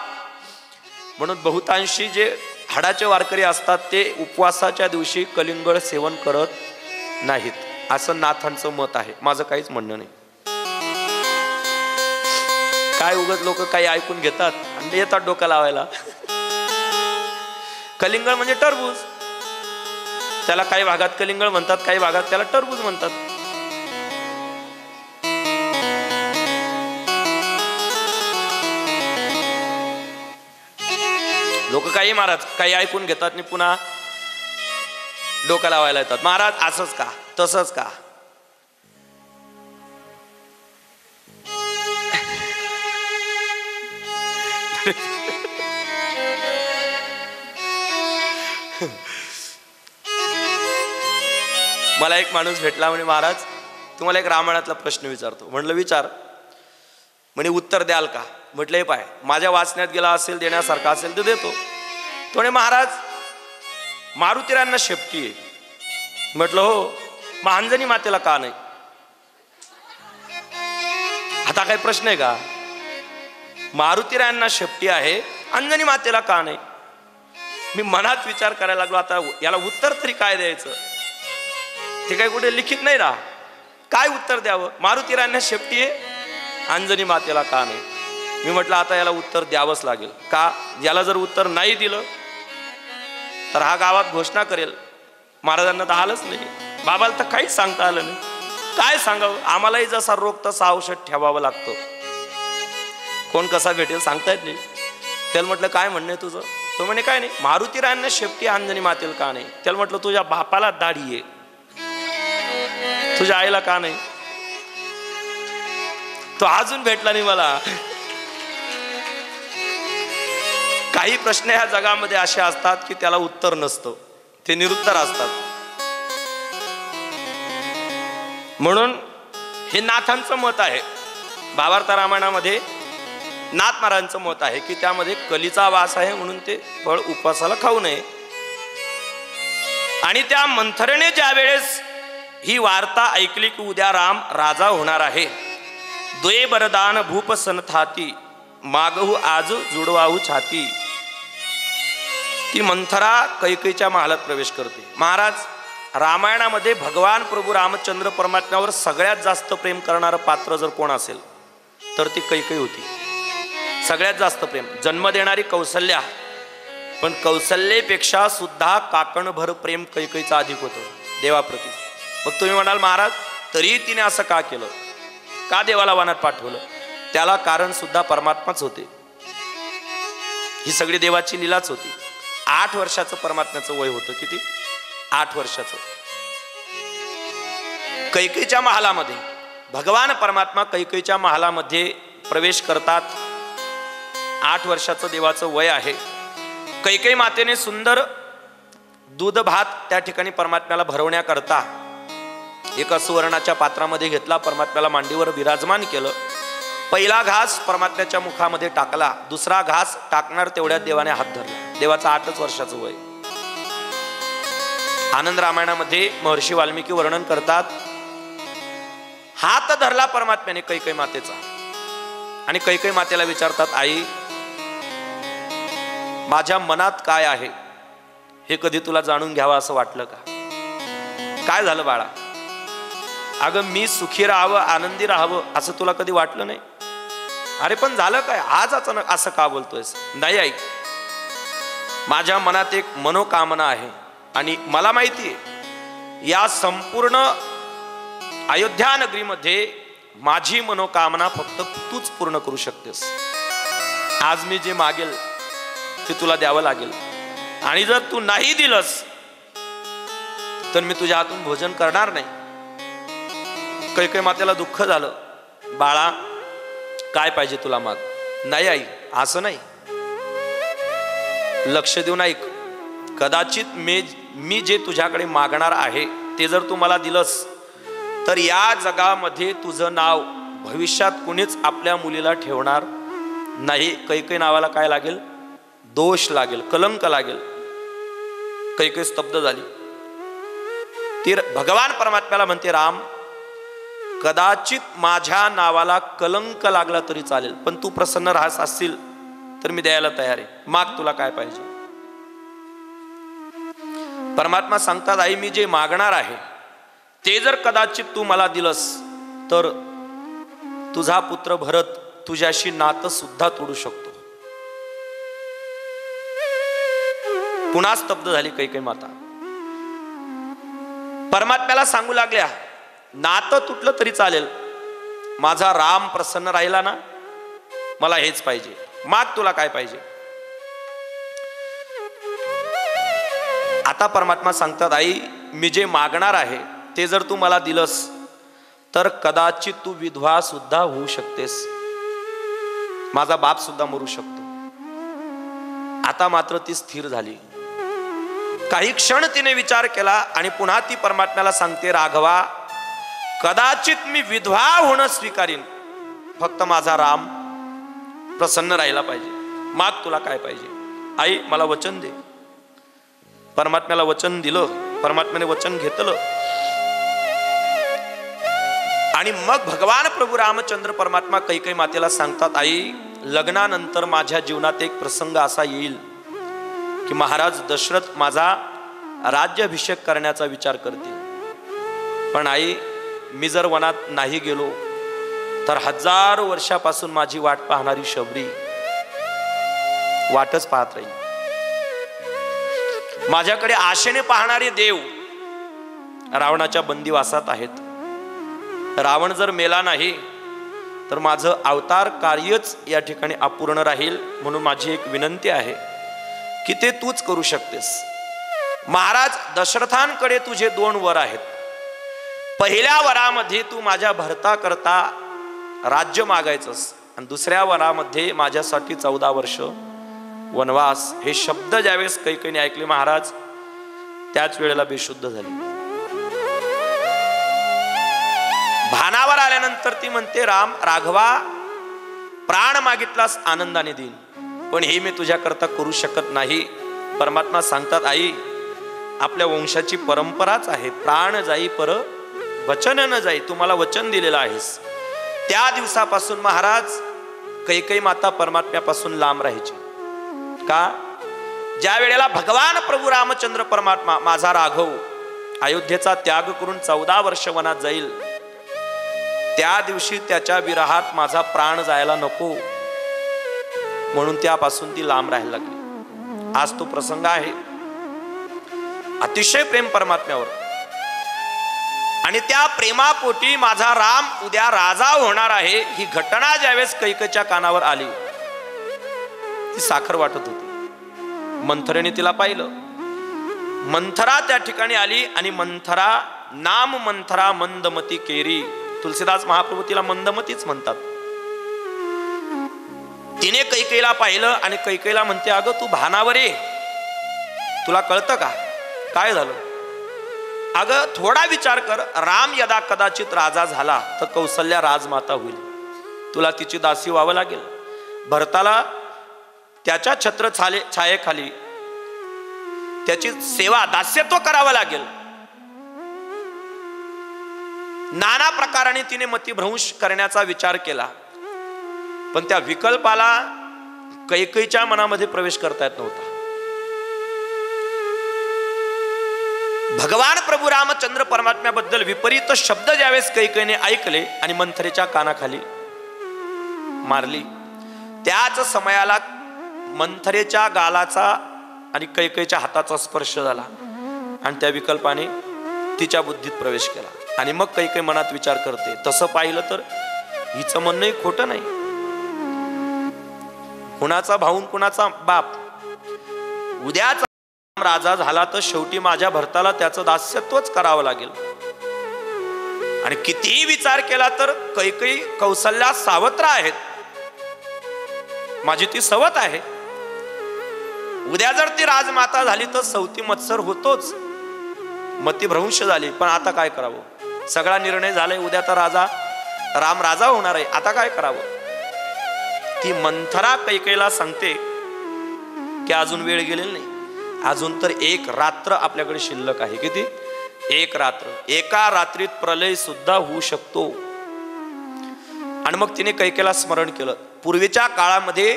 म्हणून बहुतांशी जे हाडाचे वारकरी असतात ते उपवासाच्या दिवशी कलिंगड सेवन करत नाहीत, असं नाथांचं मत आहे. माझं काहीच म्हणणं नाही. काय उगाच लोक काही ऐकून घेतात आणि येतात डोकं लावायला. कलिंगड म्हणजे टरबूज, त्याला काही भागात कलिंगड म्हणतात, काही भागात त्याला टरबूज म्हणतात. लोक काही महाराज काही ऐकून घेतात आणि पुन्हा डोकं लावायला येतात. महाराज असंच का तसंच का. मला एक माणूस भेटला, म्हणे महाराज तुम्हाला एक रामायणातला प्रश्न विचारतो. म्हटलं विचार. म्हणे उत्तर द्याल का. म्हटलं हे पाय, माझ्या वाचण्यात गेला असेल, देण्यासारखा असेल तर देतो. तो म्हणे महाराज मारुतीरायांना शेपटी आहे. म्हटलं हो, मग अंजनी मातेला का नाही. आता काही प्रश्न आहे का. मारुतीरायांना शेपटी आहे, अंजनी मातेला का नाही. मी मनात विचार करायला लागलो, आता याला उत्तर तरी काय द्यायचं. ते काही कुठे लिखित नाही ना, काय उत्तर द्यावं. मारुतीरायांना शेपटी आहे, अंजनी मातेला का नाही. मी म्हटलं आता याला उत्तर द्यावंच लागेल. का, याला जर उत्तर नाही दिलं तर हा गावात घोषणा करेल महाराजांना तर आलंच नाही, बाबाला तर काहीच सांगता आलं नाही. काय सांगावं, आम्हालाही जसा रोग तसा औषध ठेवावं लागतं. कोण कसा भेटेल सांगता येत नाही. त्याला म्हटलं काय म्हणणं आहे तुझं. तो म्हणे काय नाही, मारुतीरायांना शेपटी अंजनी मातेला का नाही. त्याला म्हटलं तुझ्या बापाला दाढी आहे, तुझ्या आईला का नाही. तो अजून भेटला नाही मला. काही प्रश्न ह्या जगामध्ये असे असतात की त्याला उत्तर नसतं, ते निरुत्तर असतात. म्हणून हे नाथांचं मत आहे. भावार्थ रामायणामध्ये नाथ महाराजांचं मत आहे की त्यामध्ये कलीचा वास आहे, म्हणून ते फळ उपवासाला खाऊ नये. आणि त्या मंथरेने ज्या वेळेस ही वार्ता ऐकली की उद्या राम राजा होणार आहे, द्वे बरदान भूप सनथाती मागहू आज जुडवाहू छाती, ती मंथरा कैकेयीच्या महालात प्रवेश करते. महाराज रामायणामध्ये भगवान प्रभू रामचंद्र परमात्म्यावर सगळ्यात जास्त प्रेम करणारं पात्र जर कोण असेल तर ती कैकेयी होती. सगळ्यात जास्त प्रेम. जन्म देणारी कौसल्या, पण कौसल्येपेक्षा सुद्धा काकणभर प्रेम कैकेयीचं अधिक होतं देवाप्रती. मग तुम्ही म्हणाल महाराज तरी तिने असं का केलं, का देवाला वनात पाठवलं. त्याला कारण सुद्धा परमात्माच होते. ही सगळी देवाची लीलाच होती. 8 वर्षाचं परमात्म्याचं वय होतं. किती? 8 वर्षाचं. कैकेयीच्या महालामध्ये भगवान परमात्मा कैकेयीच्या महालामध्ये प्रवेश करतात. 8 वर्षाचं देवाचं वय आहे. कैकेयी मातेने सुंदर दूध भात त्या ठिकाणी परमात्म्याला भरवण्याकरता एका सुवर्णाच्या पात्रामध्ये घेतला, परमात्म्याला मांडीवर विराजमान केलं. पहिला घास परमात्म्याच्या मुखामध्ये टाकला, दुसरा घास टाकणार तेवढ्यात देवाने हात धरला. देवाचं 8च वर्षाचं वय. आनंद रामायणामध्ये महर्षी वाल्मिकी वर्णन करतात, हात धरला परमात्म्याने कैकेयी मातेचा आणि कैकेयी मातेला विचारतात, आई माझ्या मनात काय आहे हे कधी तुला जाणून घ्यावं असं वाटलं का. काय झालं बाळा. अगं मी सुखी राहावं आनंदी राहावं असं तुला कधी वाटलं नाही. अरे पण झालं काय आज अचानक असं का बोलतोयस. नाही आई, माझ्या मनात एक मनोकामना आहे आणि मला माहिती आहे या संपूर्ण अयोध्या नगरीमध्ये माझी मनोकामना फक्त तूच पूर्ण करू शकतेस. आज मी जे मागेल ते तुला द्यावं लागेल आणि जर तू नाही दिलंस तर मी तुझ्या हातून भोजन करणार नाही. कैकेयी मातेला दुःख झालं. बाळा काय पाहिजे तुला माग. नाही आई असं नाही, लक्ष देऊन ऐक. कदाचित मी जे तुझ्याकडे मागणार आहे ते जर तू मला दिलंस तर या जगामध्ये तुझं नाव भविष्यात कुणीच आपल्या मुलीला ठेवणार नाही. कैकई नावाला काय लागेल? दोष लागेल, कलंक लागेल. कैकई स्तब्ध झाली. ती भगवान परमात्म्याला म्हणते, राम कदाचित माझ्या नावाला कलंक लागला तरी चालेल, पण तू प्रसन्न राहस असशील तर मी द्यायला तयार आहे. माग तुला काय पाहिजे. परमात्मा सांगतात, आई मी जे मागणार आहे ते जर कदाचित तू मला दिलंस तर तुझा पुत्र भरत तुझ्याशी नातं सुद्धा तोडू शकतो. पुन्हा स्तब्ध झाली कैकेयी माता. परमात्म्याला सांगू लागल्या, नातं तुटलं तरी चालेल, माझा राम प्रसन्न राहिला ना, मला हेच पाहिजे. माग तुला काय पाहिजे. आता परमात्मा सांगतात, आई मी जे मागणार आहे ते जर तू मला दिलंस तर कदाचित तू विधवा सुद्धा होऊ शकतेस, माझा बाप सुद्धा मरू शकतो. आता मात्र ती स्थिर झाली. काही क्षण तिने विचार केला आणि पुन्हा ती परमात्म्याला सांगते, राघवा कदाचित मी विधवा होणं स्वीकारीन, फक्त माझा राम प्रसन्न राहिला पाहिजे. माग तुला काय पाहिजे. आई मला वचन दे. परमात्म्याला वचन दिलं. परमात्म्याने वचन घेतलं आणि मग भगवान प्रभू रामचंद्र परमात्मा कैकेयी मातेला सांगतात, आई लग्नानंतर माझ्या जीवनात एक प्रसंग असा येईल की महाराज दशरथ माझा राज्याभिषेक करण्याचा विचार करतील. पण आई मी जर वनात नाही गेलो तर हजारो वर्षापासून माझी वाट पाहणारी शबरी वाटच पाहत राहील. माझ्याकडे आशेने पाहणारे देव रावणाच्या बंदिवासात आहेत. रावण जर मेला नाही तर माझं अवतार कार्यच या ठिकाणी अपूर्ण राहील. म्हणून माझी एक विनंती आहे की ते तूच करू शकतेस. महाराज दशरथांकडे तुझे 2 वर आहेत. पहिल्या वरामध्ये तू माझ्या भरता करता राज्य मागायचंस आणि दुसऱ्या वरामध्ये माझ्यासाठी 14 वर्ष वनवास. हे शब्द ज्यावेळेस कैकेयीने ऐकले महाराज त्याच वेळेला बेशुद्ध झाली. भानावर आल्यानंतर ती म्हणते, राम राघवा प्राण मागितलास आनंदाने देईन, पण हे मी तुझ्याकरता करू शकत नाही. परमात्मा सांगतात, आई आपल्या वंशाची परंपराच आहे, प्राण जाई पर वचन न जाई. तू मला वचन दिलेलं आहेस. त्या दिवसापासून महाराज कैकेयी माता परमात्म्यापासून लांब राहायची. का? ज्या वेळेला भगवान प्रभू रामचंद्र परमात्मा माझा राघव अयोध्येचा त्याग करून 14 वर्ष वनात जाईल, त्या दिवशी त्याच्या विरहात माझा प्राण जायला नको, म्हणून त्यापासून ती लांब राहायला लागली. आज तो प्रसंग आहे. अतिशय प्रेम परमात्म्यावर आणि त्या प्रेमापोटी माझा राम उद्या राजा होणार आहे ही घटना ज्यावेळेस कैकेयीच्या कानावर आली, ती साखर वाटत होती. मंथरेने तिला पाहिलं. मंथरा त्या ठिकाणी आली आणि मंथरा नाम मंथरा मंदमती केरी. तुलसीदास महाप्रभू तिला मंदमतीच म्हणतात. तिने कैकेयीला पाहिलं आणि कैकेयीला म्हणते, अगं तू भानावर ये, तुला कळतं का काय झालं. अगं थोडा विचार कर, राम यदा कदाचित राजा झाला तर कौसल्या राजमाता होईल, तुला तिची दासी व्हावं लागेल. भरताला त्याच्या छत्र छायेखाली त्याची सेवा दास्यत्व करावं लागेल. नाना प्रकाराने तिने मतिभ्रंश करण्याचा विचार केला, पण त्या विकल्पाला कैकेयीच्या मनामध्ये प्रवेश करता येत नव्हता. भगवान प्रभू रामचंद्र परमात्म्याबद्दल विपरीत शब्द ज्यावेळेस कैकेयीने ऐकले आणि मंथरेच्या कानाखाली मारली, त्याच समयाला मंथरेच्या गालाचा आणि कैकेयीच्या हाताचा स्पर्श झाला आणि त्या विकल्पाने तिच्या बुद्धीत प्रवेश केला. आणि मग कैकेयी मनात विचार करते, तसं पाहिलं तर हिचं म्हणणंही खोटं नाही. कुणाचा भाऊन कुणाचा बाप, उद्याचा राजा झाला तर शेवटी माझ्या भरताला त्याचं दास्यत्वच करावं लागेल. आणि कितीही विचार केला तर कैकेयी कौसल्या सावत्र आहेत, माझी ती सवत आहे. उद्या जर ती राजमाता झाली तर सवती मत्सर होतोच. मतिभ्रंश झाली, पण आता काय करावं. सगळा निर्णय झालाय, उद्या तर राम राजा होणार आहे, आता काय करावं? ती मंथरा कैकेयीला सांगते की अजून वेळ गेलेली नाही, अजून तर एक रात्र आपल्याकडे शिल्लक आहे. किती? एक रात्र. एका रात्रीत प्रलय सुद्धा होऊ शकतो. आणि मग तिने कैकेयीला स्मरण केलं, पूर्वीच्या काळामध्ये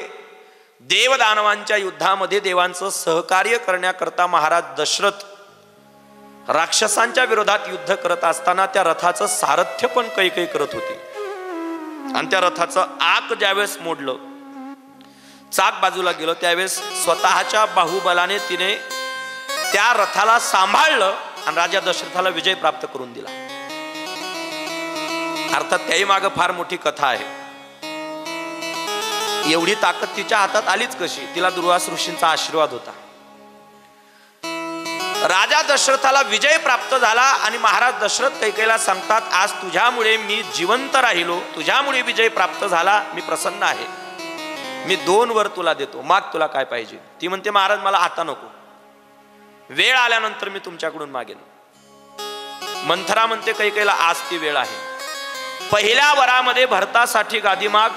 देवदानवांच्या युद्धामध्ये देवांचं सहकार्य करण्याकरता महाराज दशरथ राक्षसांच्या विरोधात युद्ध करत असताना त्या रथाचं सारथ्य पण कैकेयी करत होती. आणि त्या रथाचं आक ज्यावेळेस मोडलं, चाक बाजूला गेलं, त्यावेळेस स्वतःच्या बाहुबलाने तिने त्या रथाला सांभाळलं आणि राजा दशरथाला विजय प्राप्त करून दिला. अर्थात त्याही मागे फार मोठी कथा आहे. एवढी ताकद तिच्या हातात आलीच कशी? तिला दुर्वास ऋषींचा आशीर्वाद होता. राजा दशरथाला विजय प्राप्त झाला आणि महाराज दशरथ कैकेयीला सांगतात, आज तुझ्यामुळे मी जिवंत राहिलो, तुझ्यामुळे विजय प्राप्त झाला, मी प्रसन्न आहे. मी 2 वर तुला देतो, माग तुला काय पाहिजे. ती म्हणते, महाराज मला आता नको, वेळ आल्यानंतर मी तुमच्याकडून मागेन. मंथरा म्हणते कैकेयीला, आज ती वेळ आहे. पहिल्या वरामध्ये भरतासाठी गादी माग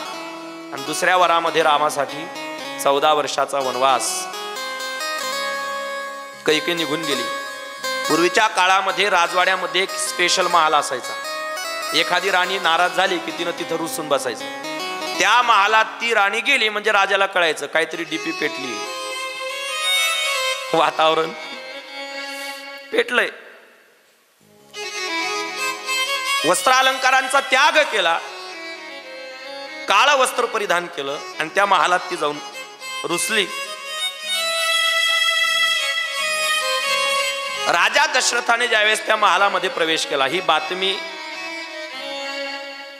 आणि दुसऱ्या वरामध्ये रामासाठी 14 वर्षाचा वनवास. कैकेयी निघून गेली. पूर्वीच्या काळामध्ये राजवाड्यामध्ये एक स्पेशल महाल असायचा. एखादी राणी नाराज झाली की तिनं तिथं रुसून बसायचं. त्या महालात ती राणी गेली म्हणजे राजाला कळायचं काहीतरी डीपी पेटली, वातावरण पेटलंय. वस्त्रालंकारांचा त्याग केला, काळ वस्त्र परिधान केलं आणि त्या महालात ती जाऊन रुसली. राजा दशरथाने ज्यावेळेस त्या महालामध्ये प्रवेश केला, ही बातमी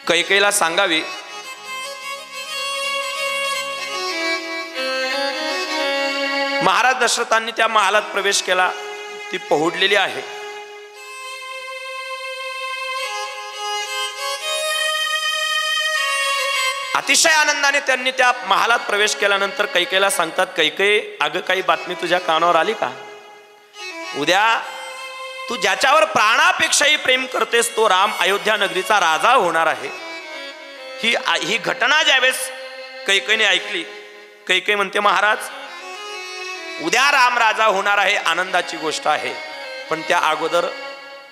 कैकेयीला सांगावी. महाराज दशरथांनी त्या महालात प्रवेश केला, ती पहुडलेली आहे. अतिशय आनंदाने त्यांनी त्या महालात प्रवेश केल्यानंतर कैकेयीला सांगतात, कैकेयी अगं काही बातमी तुझ्या कानावर आली का? उद्या तू ज्याच्यावर प्राणापेक्षाही प्रेम करतेस तो राम अयोध्या नगरीचा राजा होणार आहे. ही घटना ज्यावेळेस कैकेयीने ऐकली, कैकेयी म्हणते, महाराज उद्या राम राजा होणार आहे, आनंदाची गोष्ट आहे, पण त्या अगोदर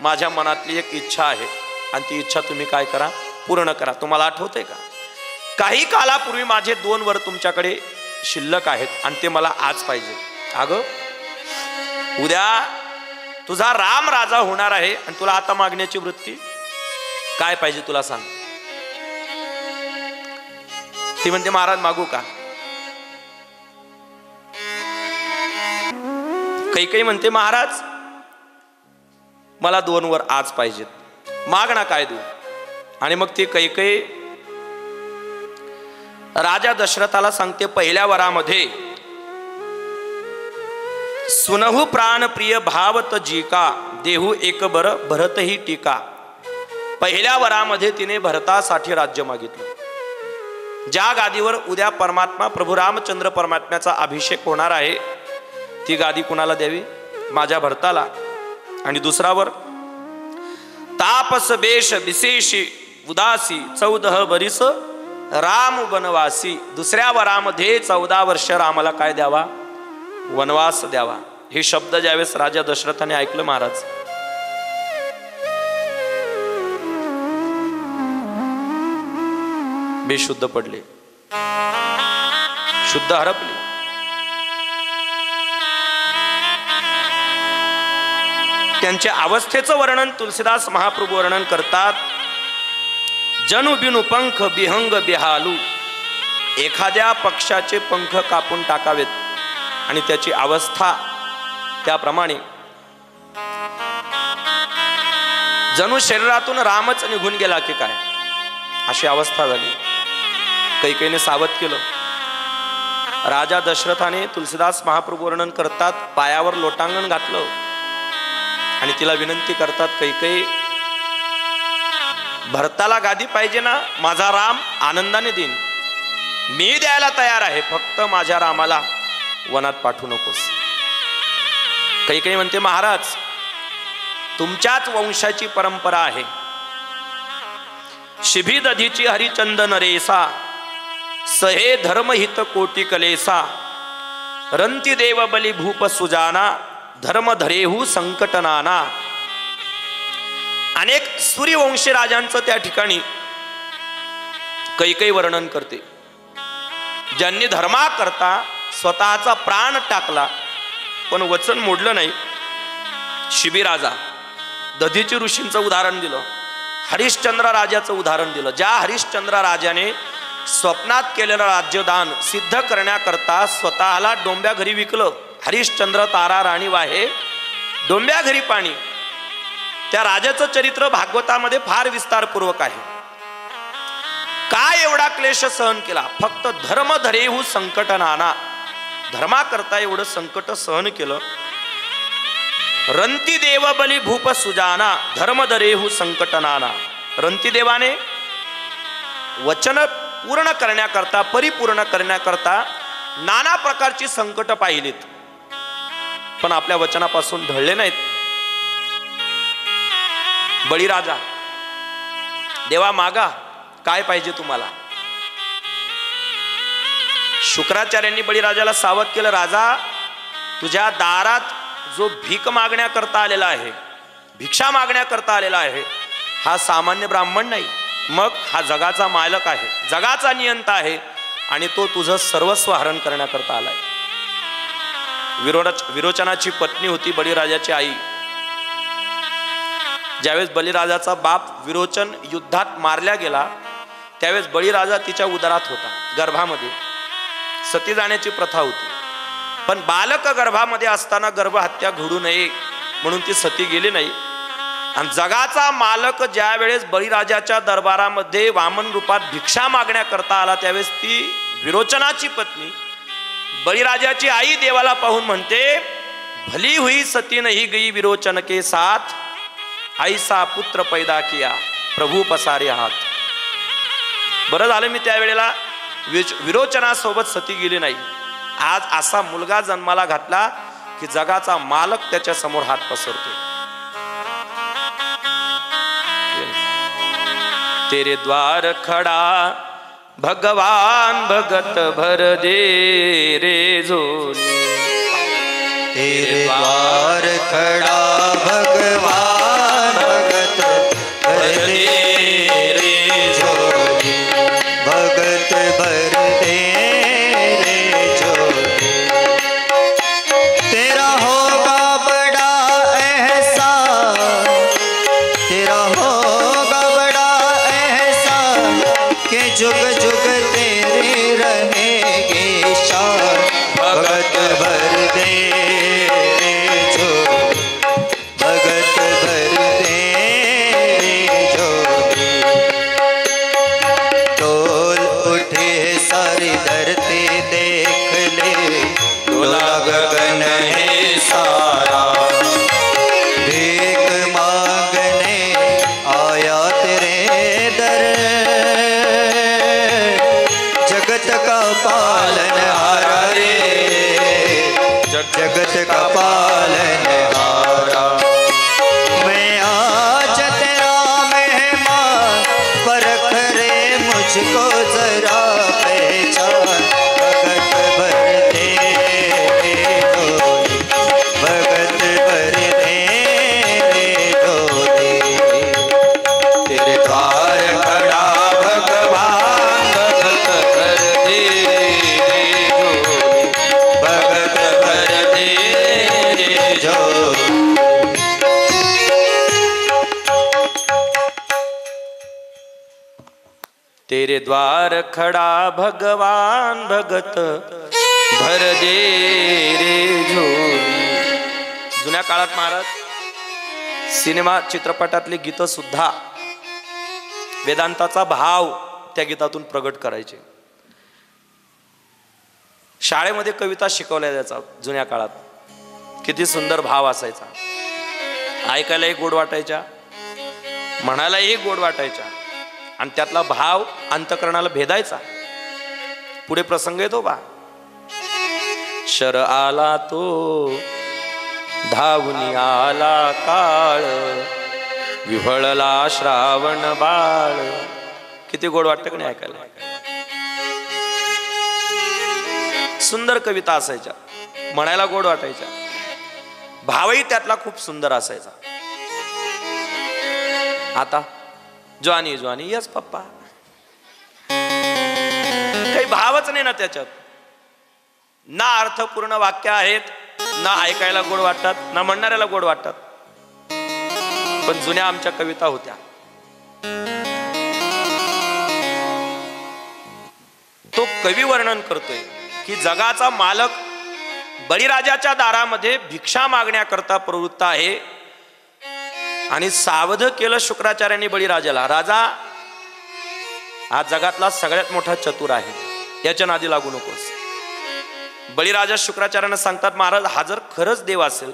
माझ्या मनातली एक इच्छा आहे आणि ती इच्छा तुम्ही काय करा, पूर्ण करा. तुम्हाला आठवतंय का, काही कालापूर्वी माझे 2 वर तुमच्याकडे शिल्लक आहेत आणि ते मला आज पाहिजे. अगं उद्या तुझा राम राजा होणार आहे आणि तुला आता मागण्याची वृत्ती काय पाहिजे तुला सांग. ती म्हणते, महाराज मागू का? कैकेयी म्हणते, महाराज मला 2 वर आज पाहिजेत, माग ना काय देऊ. आणि मग ती कैकेयी राजा दशरथाला सांगते, पहिल्या वरामध्ये सुनहु प्राण प्रिय भावत जीका देहू एक बर भरत ही टीका. पहिल्या वरामध्ये तिने भरतासाठी राज्य मागितलं. ज्या गादीवर उद्या परमात्मा प्रभू रामचंद्र परमात्म्याचा अभिषेक होणार आहे ती गादी कुणाला द्यावी? माझ्या भरताला. आणि दुसरा वर, तापस बेश विशेषी उदासी 14 वरिस राम वनवासी. दुसऱ्या वरामध्ये 14 वर्ष रामाला काय द्यावा? वनवास द्यावा. हे शब्द ज्यावेळेस राजा दशरथाने ऐकलं, महाराज बेशुद्ध पडले, शुद्ध हरपले. त्यांच्या अवस्थेचं वर्णन तुलसीदास महाप्रभू वर्णन करतात. जनु बिनु पंख बिहंग बिहालू. एखाद्या पक्षाचे पंख कापून टाकावेत आणि त्याची अवस्था त्याप्रमाणे. जणू शरीरातून रामच निघून गेला की काय, अशी अवस्था झाली. कैकेयीने सावध केलं. राजा दशरथाने तुलसीदास महाप्रभू वर्णन करतात, पायावर लोटांगण घातलं आणि तिला विनंती करतात, कैकेयी भरताला गादी पाहिजे ना, माझा राम आनंदाने देईन, मी द्यायला तयार आहे, फक्त माझ्या रामाला वनात पाठवू नकोस. कैकेयी म्हणते, महाराज तुमच्याच वंशाची परंपरा आहे, शिभी दधीची हरिचंदन रेसा, सहे धर्महित कोटी कलेसा, रंती देव बली भूप सुजाना, धर्म धरेहू संकट नाना. अनेक सूर्यवंशी राजांचं त्या ठिकाणी कैकई वर्णन करते, ज्यांनी धर्माकरता स्वतःचा प्राण टाकला पण वचन मोडलं नाही. शिबी राजा, दधीची ऋषींचं उदाहरण दिलं, हरिश्चंद्र राजाचं उदाहरण दिलं. ज्या हरिश्चंद्र राजाने स्वप्नात केलेलं राज्यदान सिद्ध करण्याकरता स्वतःला डोंब्या घरी विकलं. हरिश्चंद्र तारा राणी वाहे डोंब्या घरी पाणी. त्या राजाचं चरित्र भागवतामध्ये फार विस्तारपूर्वक आहे. काय एवढा क्लेश सहन केला? फक्त धर्म धरेहू संकट नाना, धर्माकरता एवढं संकट सहन केलं. रंती देव बली भूप सुजाना, धर्म धरेहू संकट नाना. रंती देवाने वचन पूर्ण करण्याकरता, परिपूर्ण करण्याकरता नाना प्रकारची संकट पाहिलीत, पण आपल्या वचनापासून ढळले नाहीत. बळीराजा, देवा मागा, काय पाहिजे तुम्हाला? शुक्राचार्यांनी बळीराजाला सावध केलं, राजा तुझ्या दारात जो भीक मागण्याकरता आलेला आहे, भिक्षा मागण्याकरता आलेला आहे, हा सामान्य ब्राह्मण नाही, मग हा जगाचा मालक आहे, जगाचा नियंता आहे, आणि तो तुझं सर्वस्व हरण करण्याकरता आलाय. विरोचनाची पत्नी होती बळीराजाची आई. ज्यावेळेस बळीराजाचा बाप विरोचन युद्धात मारला गेला त्यावेळेस बळीराजा तिच्या उदरात होता, गर्भामध्ये. सती जाण्याची प्रथा होती, पण बालक गर्भामध्ये असताना गर्भहत्या घडू नये म्हणून ती सती गेली नाही. आणि जगाचा मालक ज्या वेळेस बळीराजाच्या दरबारामध्ये वामन रूपात भिक्षा मागण्याकरता आला त्यावेळेस ती विरोचनाची पत्नी बळीराजाची आई देवाला पाहून म्हणते, भली हुई सती नहीं गई विरोचन के साथ, ऐसा पुत्र पैदा किया प्रभू पसारे हात. बरं झालं मी त्यावेळेला विरोचनासोबत सती गेली नाही. आज असा मुलगा जन्माला घातला की जगाचा मालक त्याच्या समोर हात पसरतो. तेरे द्वार खडा भगवान भगत भर दे रे झोली.
तेरे द्वार खड़ा भगवान भगत भर दे रे झोली, भगत भर दे रे झोली. तेरा होगा बड़ा एहसान, तेरा होगा बड़ा एहसान, के जुग जुग तेरी रहेगी शान, भगत भर दे रे झोली, भगत भर दे रे झोली. डोल उठे सारी धरती देख ले, डोला गगन है सारा, भीख मांगने आया तेरे दर, जगत का पालन हारा रे, जगत का पालन हारा. मैं आज तेरा मेहमान, परख रे मुझको जरा पहचान, भगत भर दे रे झोली, भगत भर दे रे झोली. तेरे द्वार खड़ा भगवान भगत भर दे रे झोली, भगत भर दे रे झोली.
तेरे द्वार खडा भगवान भगत भर दे रे झोली. जुन्या काळात महाराज सिनेमा चित्रपटातले गीत सुद्धा वेदांताचा भाव त्या गीतातून प्रगट करायचे. शाळेमध्ये कविता शिकवल्या जायचा जुन्या काळात. किती सुंदर भाव असायचा, ऐकायलाही गोड वाटायच्या, म्हणायलाही गोड वाटायच्या, आणि त्यातला भाव अंतकरणाला भेदायचा. पुढे प्रसंग येतो बा. शर आला तो धावून आला काळ, विव्हळला श्रावण बाळ, किती गोड वाटतं की नाही ऐकायला. सुंदर कविता असायच्या, म्हणायला गोड वाटायच्या, भावही त्यातला खूप सुंदर असायचा. आता ज्वानी ज्वानी यस पप्पा, काही भावच नाही ना त्याच्यात. ना अर्थपूर्ण वाक्य आहेत, ना ऐकायला गोड वाटतात, ना म्हणणाऱ्याला गोड वाटतात. पण जुन्या आमच्या कविता होत्या. तो कवी वर्णन करतोय की जगाचा मालक बळीराजाच्या दारामध्ये भिक्षा मागण्याकरता प्रवृत्त आहे आणि सावध केलं शुक्राचार्यांनी बळीराजाला. राजा हा जगातला सगळ्यात मोठा चतुर आहे, याच्या नादी लागू नकोस. बळीराजा शुक्राचार्यांना सांगतात, महाराज हा जर खरंच देव असेल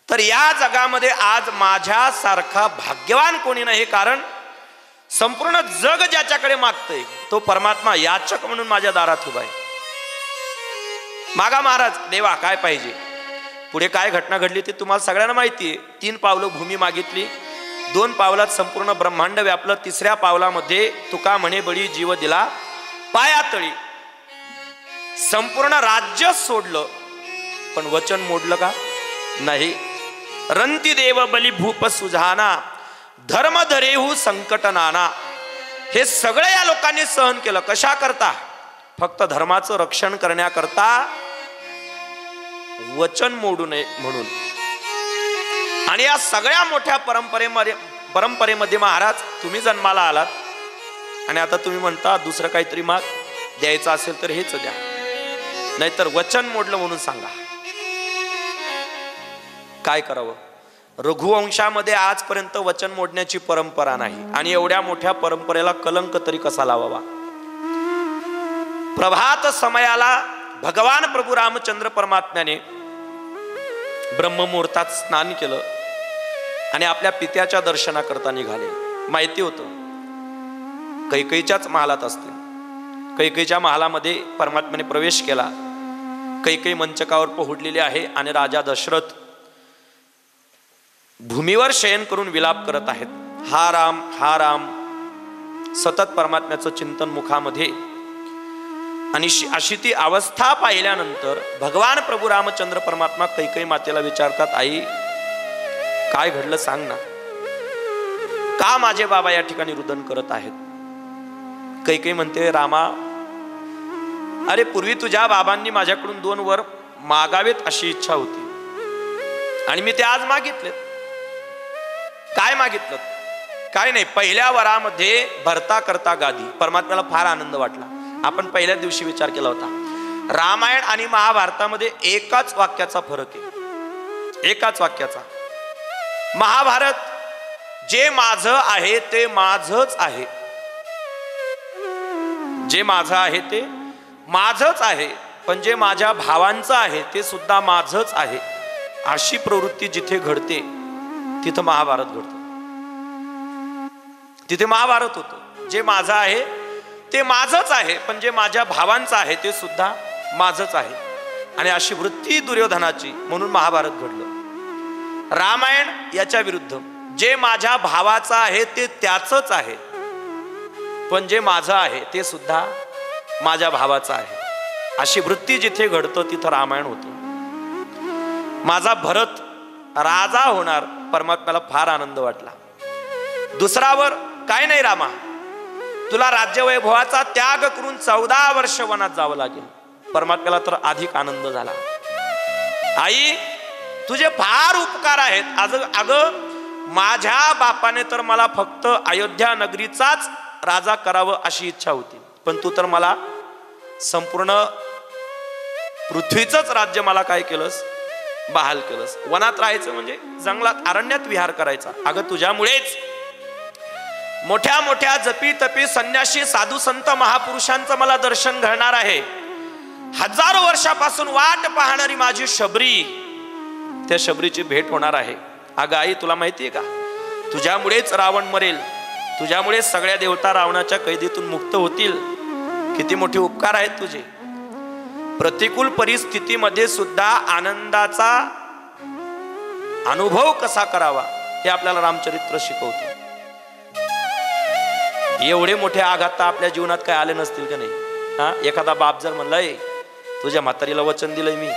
तर या जगामध्ये आज माझ्यासारखा भाग्यवान कोणी नाही. कारण संपूर्ण जग ज्याच्याकडे मागतंय तो परमात्मा याचक म्हणून माझ्या दारात उभा आहे. मागा महाराज, देवा काय पाहिजे. पुढे काय घटना घडली ते तुम्हाला सगळ्यांना माहिती आहे. 3 पावलं भूमी मागितली, 2 पावलात संपूर्ण ब्रह्मांड व्यापलं, 3ऱ्या पावलामध्ये तुका म्हणे बळी जीव दिला पायातळी. संपूर्ण राज्य सोडलं पण वचन मोडलं का नाही. रंती देव बली भूप सुझाना धर्म धरेहू संकट नाना. हे सगळं या लोकांनी सहन केलं कशा करता, फक्त धर्माचं रक्षण करण्याकरता, वचन मोडू नये म्हणून. आणि या सगळ्या मोठ्या परंपरेमध्ये महाराज तुम्ही जन्माला आलात आणि आता तुम्ही म्हणता दुसरं काहीतरी माग, द्यायचं असेल तर हेच द्या, नाहीतर वचन मोडलं म्हणून सांगा. काय करावं. रघुवंशामध्ये आजपर्यंत वचन मोडण्याची परंपरा नाही आणि एवढ्या मोठ्या परंपरेला कलंक तरी कसा लावावा. प्रभात समयाला भगवान प्रभू रामचंद्र परमात्म्याने ब्रह्ममुहूर्तात स्नान केलं आणि आपल्या पित्याच्या दर्शनाकरता निघाले. माहिती होतं कैकेयीच्याच महालात असते. कैकेयीच्या महालामध्ये परमात्म्याने प्रवेश केला. कैकेयी मंचकावर पोहोडलेली आहे आणि राजा दशरथ भूमीवर शयन करून विलाप करत आहेत. हा राम हा राम सतत परमात्म्याचं चिंतन मुखामध्ये. आणि अशी ती अवस्था पाहिल्यानंतर भगवान प्रभू रामचंद्र परमात्मा कैकेयी मातेला विचारतात, आई काय घडलं सांग ना, का माझे बाबा या ठिकाणी रुदन करत आहेत. कैकेयी म्हणते, रामा अरे पूर्वी तुझ्या बाबांनी माझ्याकडून 2 वर मागावेत अशी इच्छा होती आणि मी ते आज मागितलेत. काय मागितलं. काय नाही, पहिल्या वरामध्ये भरता करता गादी. परमात्म्याला फार आनंद वाटला. आपण पहिल्या दिवशी विचार केला होता, रामायण आणि महाभारतामध्ये एकाच वाक्याचा फरक आहे, एकाच वाक्याचा. महाभारत जे माझं आहे ते माझंच आहे, जे माझं आहे ते माझंच आहे, पण जे माझ्या भावांचं आहे ते सुद्धा माझंच आहे. अशी प्रवृत्ती जिथे घडते तिथं महाभारत घडतं. तिथे महाभारत होतं. जे माझं आहे ते माझंच आहे, पण जे माझ्या भावांचं आहे ते सुद्धा माझंच आहे. आणि अशी वृत्ती दुर्योधनाची, म्हणून महाभारत घडलं. रामायण याच्या विरुद्ध, जे माझ्या भावाचं आहे ते त्याचंच आहे, पण जे माझं आहे ते सुद्धा माझ्या भावाचं आहे. अशी वृत्ती जिथे घडतं तिथं रामायण होतं. माझा भरत राजा होणार, परमात्म्याला फार आनंद वाटला. दुसरावर काय नाही रामा, तुला राज्यवैभवाचा त्याग करून 14 वर्ष वनात जावं लागेल. परमात्म्याला तर अधिक आनंद झाला. आई तुझे फार उपकार आहेत. अगं माझ्या बापाने तर मला फक्त अयोध्या नगरीचाच राजा करावं अशी इच्छा होती, पण तू तर मला संपूर्ण पृथ्वीचंच राज्य मला काय केलंस, बहाल केलंस. वनात राहायचं म्हणजे जंगलात अरण्यात विहार करायचा. अगं तुझ्यामुळेच मोठ्या मोठ्या जपी तपी संन्यासी साधू संत महापुरुषांचं मला दर्शन घडणार आहे. हजारो वर्षापासून वाट पाहणारी माझी शबरी, त्या शबरीची भेट होणार आहे. अगं आई तुला माहितीये का, तुझ्यामुळेच रावण मरेल, तुझ्यामुळे सगळ्या देवता रावणाच्या कैदीतून मुक्त होतील. किती मोठे उपकार आहेत तुझे. प्रतिकूल परिस्थितीमध्ये सुद्धा आनंदाचा अनुभव कसा करावा हे आपल्याला रामचरित्र शिकवतो. एवढे मोठे आघात तर आपल्या जीवनात काय आले नसतील का नाही? हा, एखादा बाप जर म्हणलाय तुझ्या म्हातारीला वचन दिलंय मी,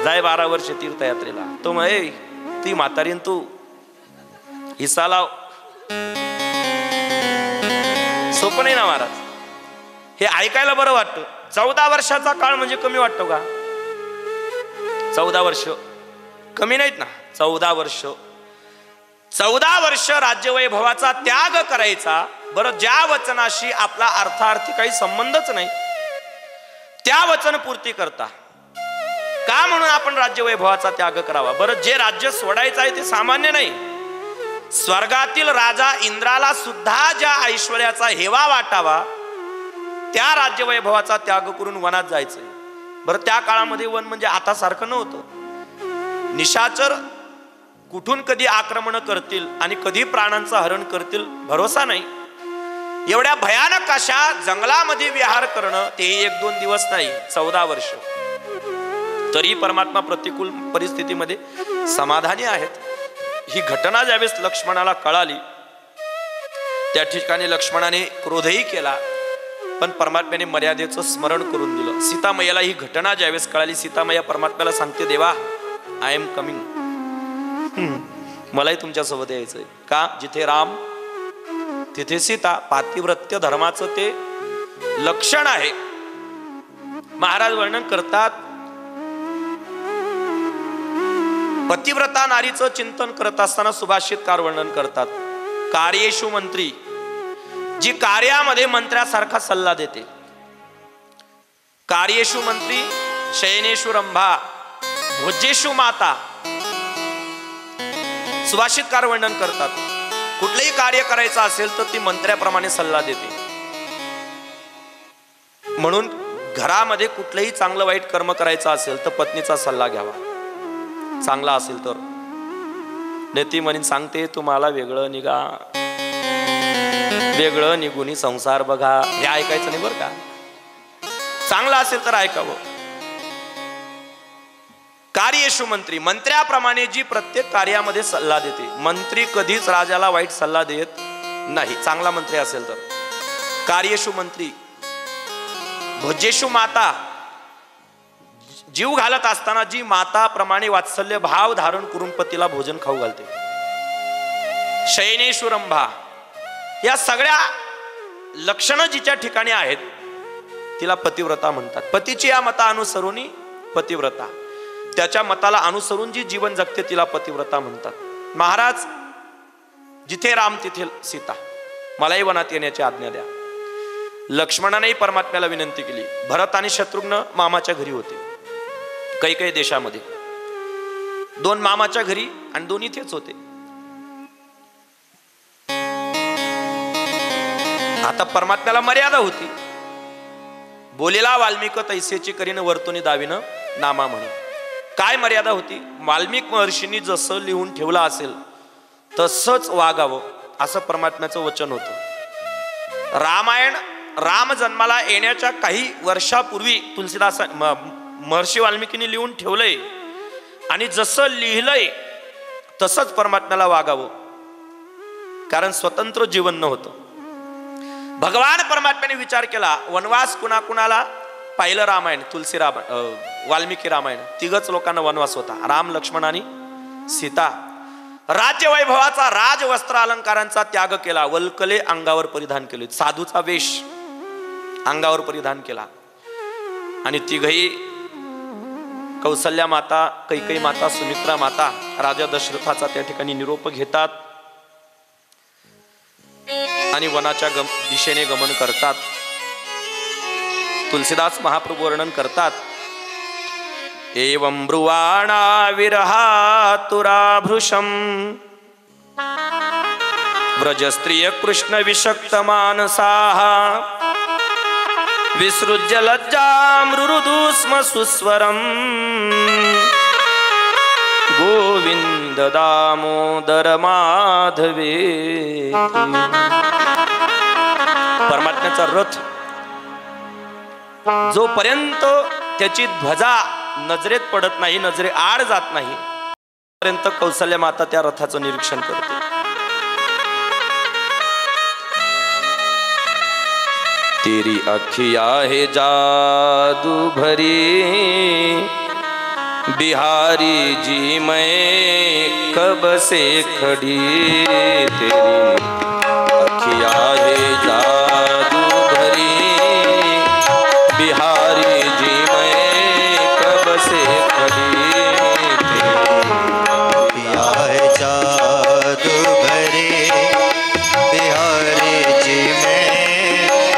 जाय 12 वर्ष तीर्थयात्रेला, तो म्हणे ती म्हातारीन तू हिस्सा लाव, सोपं नाही ना महाराज. हे ऐकायला बरं वाटतं. 14 वर्षाचा काळ म्हणजे कमी वाटतो का? 14 वर्ष कमी नाहीत ना. 14 वर्ष 14 वर्ष राज्यवैभवाचा त्याग करायचा. बरं, ज्या वचनाशी आपला अर्थार्थी काही संबंधच नाही त्या वचनपूर्ती करता का म्हणून आपण राज्यवैभवाचा त्याग करावा? बरं, जे राज्य सोडायचं आहे ते सामान्य नाही. स्वर्गातील राजा इंद्राला सुद्धा ज्या ऐश्वर्याचा हेवा वाटावा त्या राज्यवैभवाचा त्याग करून वनात जायचंय. बरं, त्या काळामध्ये वन म्हणजे आता सारखं नव्हतं. निशाचर कुठून कधी आक्रमण करतील आणि कधी प्राणांचं हरण करतील भरोसा नाही. एवढ्या भयानक अशा जंगलामध्ये विहार करणं ते 1-2 दिवस नाही, 14 वर्ष. तरी परमात्मा प्रतिकूल परिस्थितीमध्ये समाधानी आहेत. ही घटना ज्यावेळेस लक्ष्मणाला कळाली त्या ठिकाणी लक्ष्मणाने क्रोधही केला, पण परमात्म्याने मर्यादेचं स्मरण करून दिलं. सीतामय्याला ही घटना ज्यावेळेस कळाली, सीतामय्या परमात्म्याला सांगते, देवा आय एम कमिंग, मलाही तुमच्यासोबत यायचंय. का? जिथे राम तिथे सीता. पातिव्रत्य धर्माचं ते लक्षण आहे. महाराज वर्णन करतात, पतिव्रता नारीचं चिंतन करत असताना सुभाषितकार वर्णन करतात, कार्येषु मंत्री, जी कार्यामध्ये मंत्र्यासारखा सल्ला देते. कार्येषु मंत्री, शयनेषु रंभा, भोज्येषु माता. सुभाषितकार वर्णन करतात, कुठलंही कार्य करायचं असेल तर ती मंत्र्याप्रमाणे सल्ला देते. म्हणून घरामध्ये कुठलंही चांगलं वाईट कर्म करायचं असेल तर पत्नीचा सल्ला घ्यावा, चांगला असेल तर. नेती म्हणून सांगते तुम्हाला वेगळं निघा, वेगळं निघून संसार बघा, हे ऐकायचं नाही बरं का. चांगलं असेल तर ऐकावं. कार्येषु मंत्री, मंत्र्याप्रमाणे जी प्रत्येक कार्यामध्ये सल्ला देते. मंत्री कधीच राजाला वाईट सल्ला देत नाही, चांगला मंत्री असेल तर. कार्येषु मंत्री, भोज्येषु माता, जीव घालत असताना जी माता प्रमाणे वात्सल्य भाव धारण करून पतीला भोजन खाऊ घालते. शयनेषु रंभा, या सगळ्या लक्षणं जिच्या ठिकाणी आहेत तिला पतिव्रता म्हणतात. पतीची या मता अनुसरून पतिव्रता, त्याच्या मताला अनुसरून जी जीवन जगते तिला पतिव्रता म्हणतात. महाराज, जिथे राम तिथे सीता, मलाही वनात येण्याची आज्ञा द्या. लक्ष्मणानेही परमात्म्याला विनंती केली. भरत आणि शत्रुघ्न मामाच्या घरी होते कैकेयी देशामध्ये. 2 मामाच्या घरी आणि 2 इथेच होते. आता परमात्म्याला मर्यादा होती. बोलेला वाल्मिक तैसेची करीन वर्तुनी दाविन नामा म्हणून. काय मर्यादा होती? वाल्मिक महर्षींनी जसं लिहून ठेवलं असेल तसंच वागावं असं परमात्म्याचं वचन होतं. रामायण राम जन्माला येण्याच्या काही वर्षापूर्वी तुलसीदास महर्षी वाल्मिकींनी लिहून ठेवलंय आणि जसं लिहिलंय तसंच परमात्म्याला वागावं, कारण स्वतंत्र जीवन नव्हतं. भगवान परमात्म्याने विचार केला, वनवास कुणाकुणाला पाहिलं रामायण, तुलसी रामायण, वाल्मिकी रामायण, 3च लोकांना वनवास होता, राम लक्ष्मण आणि सीता. राज्यवैभवाचा, राजवस्त्र अलंकारांचा त्याग केला, वल्कले अंगावर परिधान केले, साधूचा वेश अंगावर परिधान केला. आणि तिघही कौसल्या माता, कैकेयी माता, सुमित्रा माता राजा दशरथाचा त्या ठिकाणी निरोप घेतात आणि वनाच्या दिशेने गमन करतात. तुलसीदास महाप्रभू वर्णन करतात, एवं ब्रुवाणा विरहातुराभृशम व्रजस्त्रिय कृष्ण विषक्त मानसाः विसृज्य लज्जामृदु स्म सुस्वरम गोविंद दामोदर माधवे. परमात्म्याचा रथ जोपर्यंत त्याची ध्वजा नजरेत पडत नाही, नजरे आड जात नाही, तोपर्यंत कौसल्या माता त्या रथाचं निरीक्षण करते. तेरी अखिया है जादू भरी बिहारी जी मैं कब से खड़ी। तेरी अखिया है जादू भरी बिहारी जी मैं कब से खड़ी।
अखिया है जादू भरी बिहारी जी मैं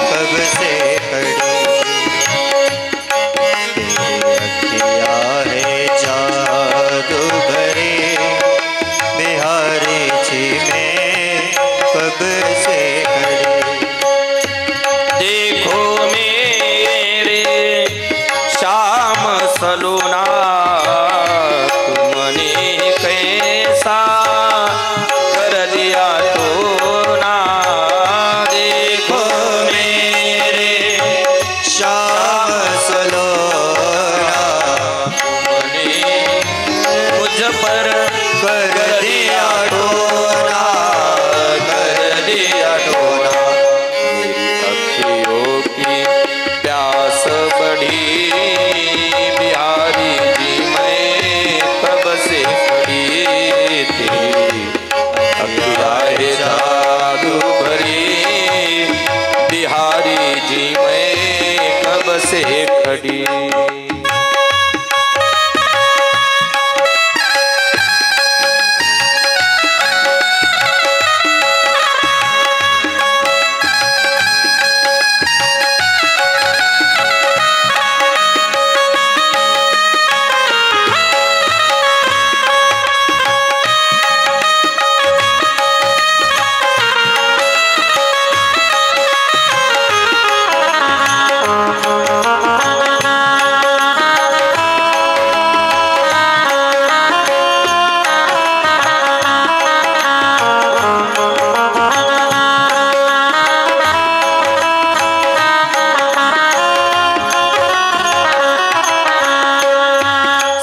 कब से खड़ी। अखिया है जादू भरी बिहारी जी में कब से खड़ी।
देखो मेरे श्याम सलोना तुमने कैसा कर दिया तो ना। देखो मेरे
श्याम सलोना
तुमने मुझ पर
कर दिया डोना, कर दिया डोना।
मेरी अखियों की प्यास बढ़ी बिहारी जी मैं कब से खड़ी। तेरी अखियाँ है जादू भरी बिहारी जी मैं कब से खड़ी।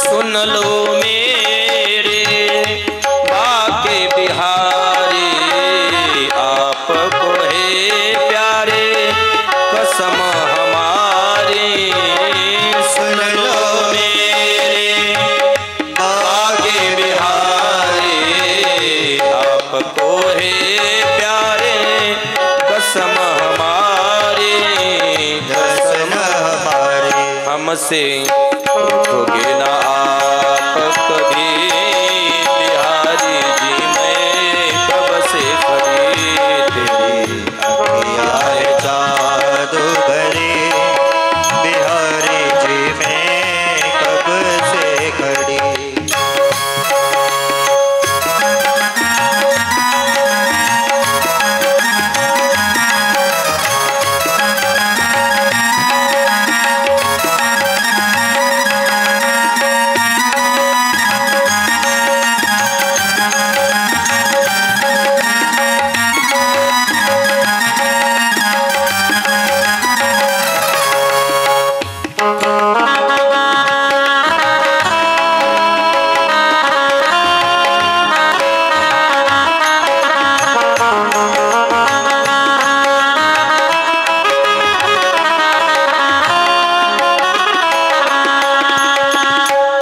सुन लो मेरे बाके बिहारी आपको है प्यारे कसम हमारी। सुन लो मेरे बाके बिहारी आपको है प्यारे कसम हमारी।
कसम हमारी
हमसे उठोगे ना आप कभी बिहारी जी मैं कब से खड़ी। तेरी
अखिया है जादू भरी बिहारी जी में कब से खड़ी।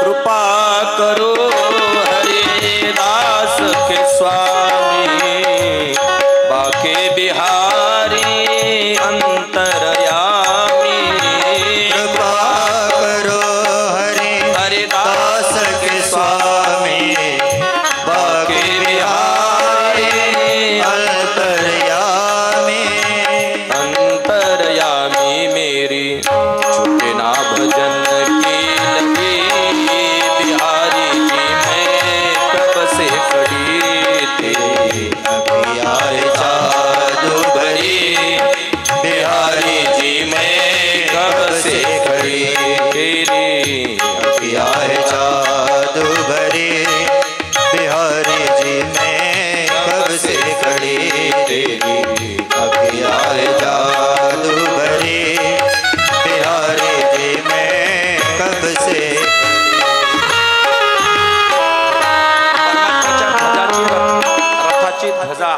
कृपा करो हरे दास के स्वामी बाके बिहारी अंतरयामी। कृपा करो हरे दास के स्वामी बाके बिहारी अंतर्यामी।
अंतरयामी मेरी छूटे ना भजन की लगी बिहारी जी मैं कब से खड़ी। तेरी
अखिया है जादू भरी बिहारी जी में कब से खड़ी।
तेरी
अखिया है जादू भरी बिहारी जी में कब से खड़ी। तेरी अखिया है जादू भरी बिहारी जी में कब से।
रथाची ध्वजा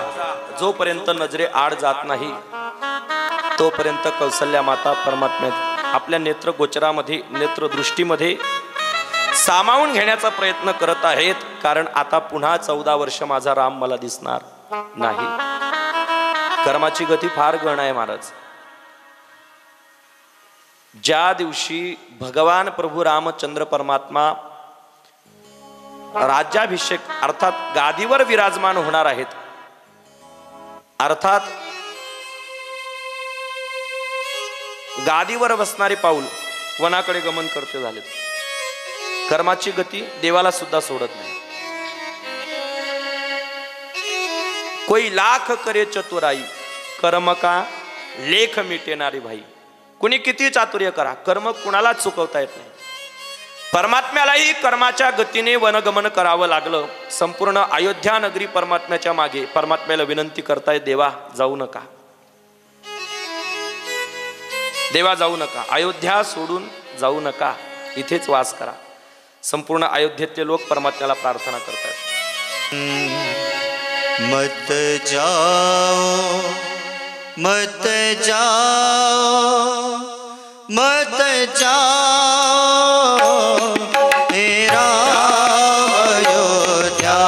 जोपर्यंत नजरे आड जात नाही तोपर्यंत कौसल्या माता परमात्म्या आपल्या नेत्रगोचरामध्ये नेत्रदृष्टीमध्ये सामावून घेण्याचा प्रयत्न करत आहेत, कारण आता पुन्हा 14 वर्ष माझा राम मला दिसणार नाही. कर्माची गती फार गण आहे महाराज. ज्या दिवशी भगवान प्रभू रामचंद्र परमात्मा राज्याभिषेक अर्थात गादीवर विराजमान होणार आहेत, अर्थात गादीवर बसणारे पाऊल वनाकडे गमन करते झाले. कर्माची गती देवाला सुद्धा सोडत नाही. कोई लाख करे चतुराई कर्म का लेख मिटेनारी भाई. कुणी किती चातुर्य करा, कर्म कुणालाच चुकवता येत नाही. परमात्म्यालाही कर्माच्या गतीने वनगमन करावं लागलं. संपूर्ण अयोध्या नगरी परमात्म्याच्या मागे परमात्म्याला विनंती करताय, देवा जाऊ नका, देवा जाऊ नका, अयोध्या सोडून जाऊ नका, इथेच वास करा. संपूर्ण अयोध्येतले लोक परमात्म्याला प्रार्थना करतात.
मत जाओ मत जाओ मत जाओ मेरा अयोध्या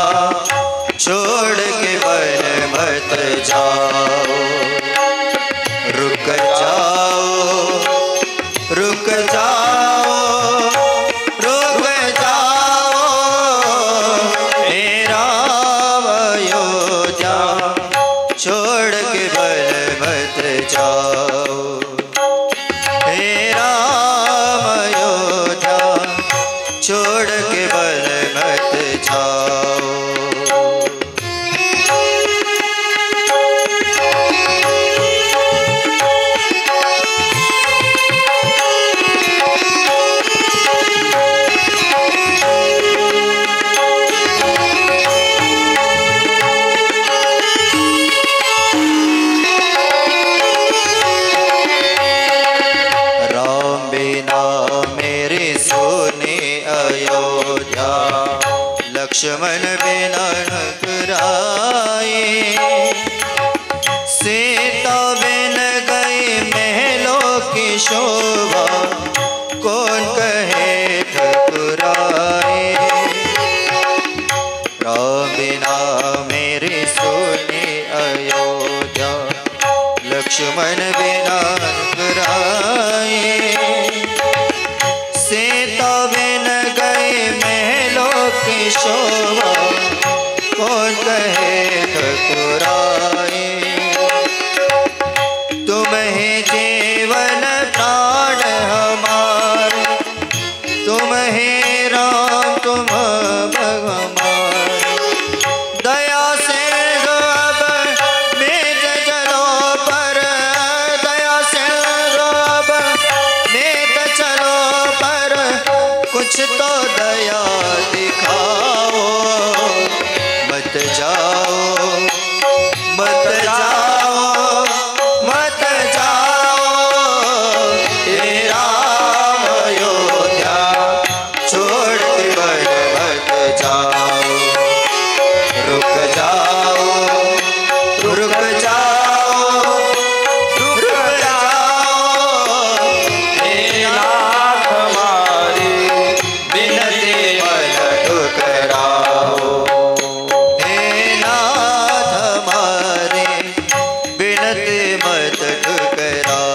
छोड़ के वन मत जाओ. रुक जाओ रुक जाओ रुक जाओ मेरा अयोध्या छोड़ के वन मत जाओ. मेरा अयोध्या छोड़ के वन मत जाओ. लक्ष्मण बिना ठकुराई सीता बिन गई महलों की शोभा कौन कहे ठकुराई. राम बिना मेरे सोने अयोध्या लक्ष्मण बिना ठकुराई सीता बिन गई महलों की शोभा कौन कहे ठकुराई. तुम ही जीवन प्राण हमारे, तुम ही राम तुम भगवान. दया से अब मेज जलो पर, दया से अब मेज चलो पर, कुछ तो दया दिखाओ. मत जाओ मत जाओ मत जाओ तेरा अयोध्या छोड़ के वन मत जाओ. रुक जाओ रुक जाओ रुक जाओ हे नाथ हमारे बिनती मन ठुकराओ. हे नाथ हमारे बिनती मत ठुकराओ.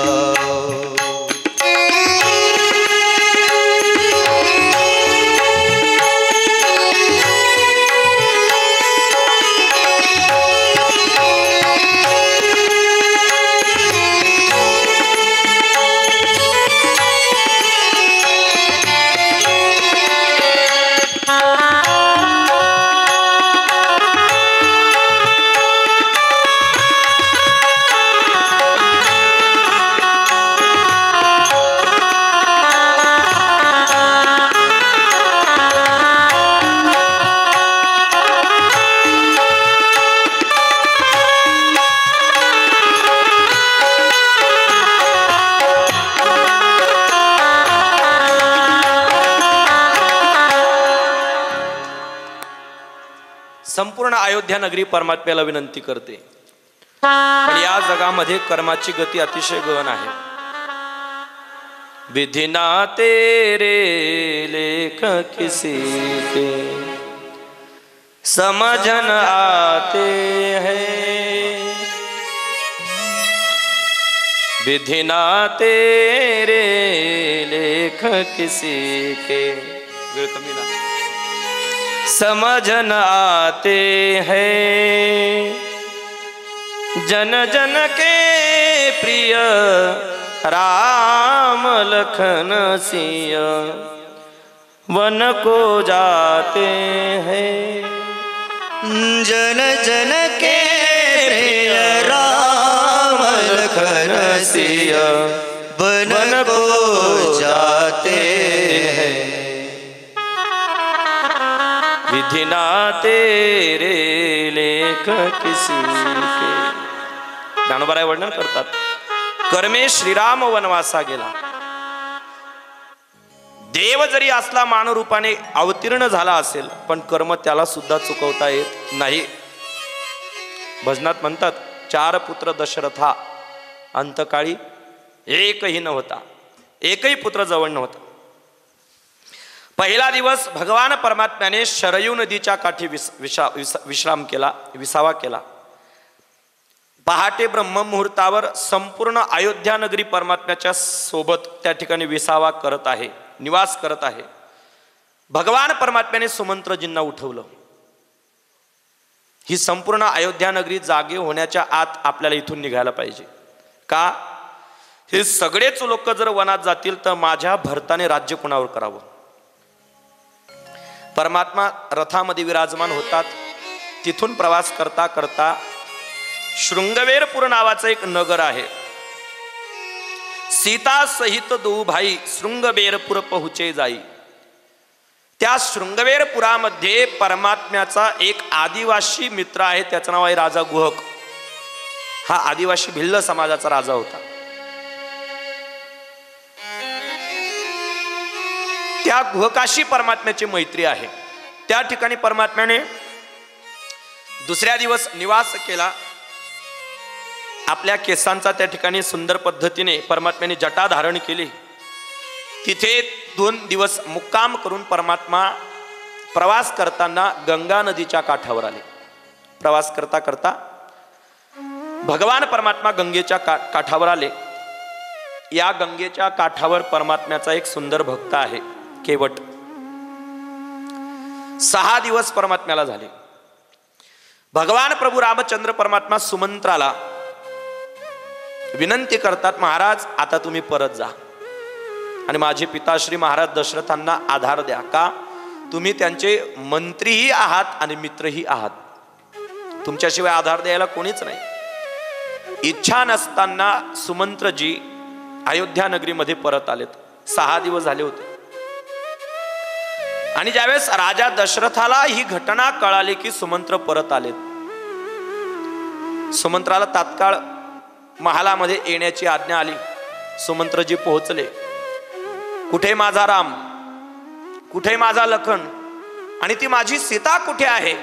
संपूर्ण अयोध्या नगरी परमात्म्याला विनंती करते, पण या जगामध्ये कर्माची गती अतिशय गहन आहे. विधि ना तेरे लेख किसी के समझ न आते हैं. विधि ना तेरे लेख किसी के समझ न आते हैं. जन जन के प्रिय राम लखन सिया वन को जाते हैं.
जन जन के प्रिय राम लखन सिया वन को जाते हैं.
विधि ना तेरे लेख किसी के. ज्ञानोबा वर्णन करतात, कर्मे श्रीराम वनवासा गेला. देव जरी असला मानरूपाने अवतीर्ण झाला असेल, पण कर्म त्याला सुद्धा चुकवता येत नाही. भजनात म्हणतात, 4 पुत्र दशरथा अंतकाळी एकही नव्हता, एकही पुत्र जवळ नव्हता. पहिला दिवस भगवान परमात्म्याने शरयू नदीच्या काठी विश्राम केला, विसावा केला. पहाटे ब्रह्ममुहूर्तावर संपूर्ण अयोध्या नगरी परमात्म्याच्या सोबत त्या ठिकाणी विसावा करत आहे, निवास करत आहे. भगवान परमात्म्याने सुमंत्रजींना उठवलं. ही संपूर्ण अयोध्या नगरी जागे होण्याच्या आत आपल्याला इथून निघायला पाहिजे. का? हे सगळेच लोक जर वनात जातील तर माझ्या भरताने राज्य कुणावर करावं. परमात्मा रथामध्ये विराजमान होतात. तिथून प्रवास करता करता शृंगवेरपूर नावाचं एक नगर आहे. सीता सहित दो भाई शृंगवेरपूर पहुचे जाई. त्या शृंगवेरपुरामध्ये परमात्म्याचा एक आदिवासी मित्र आहे, त्याचं नाव आहे राजा गुहक. हा आदिवासी भिल्ल समाजाचा राजा होता. त्या गुहकाशी परमात्म्याची मैत्री आहे. त्या ठिकाणी परमात्म्याने दुसऱ्या दिवस निवास केला. आपल्या केसांचा त्या ठिकाणी सुंदर पद्धतीने परमात्म्याने जटा धारण केली. तिथे 2 दिवस मुक्काम करून परमात्मा प्रवास करताना गंगा नदीच्या काठावर आले. प्रवास करता करता भगवान परमात्मा गंगेच्या काठावर आले. या गंगेच्या काठावर परमात्म्याचा एक सुंदर भक्त आहे, केवट. 6 दिवस परमात्म्याला झाले. भगवान प्रभू रामचंद्र परमात्मा सुमंत्राला विनंती करतात, महाराज आता तुम्ही परत जा आणि माझे पिताश्री महाराज दशरथांना आधार द्या. का? तुम्ही त्यांचे मंत्रीही आहात आणि मित्रही आहात. तुमच्याशिवाय आधार द्यायला कोणीच नाही. इच्छा नसताना सुमंत्रजी अयोध्या नगरीमध्ये परत आलेत. 6 दिवस झाले होते. आणि ज्यावेळेस राजा दशरथाला ही घटना कळाली की सुमंत्र परत आलेत, सुमंत्राला तात्काळ महालामध्ये येण्याची आज्ञा आली. सुमंत्रजी पोहोचले. कुठे माझा राम, कुठे माझा लखन आणि ती माझी सीता कुठे आहे?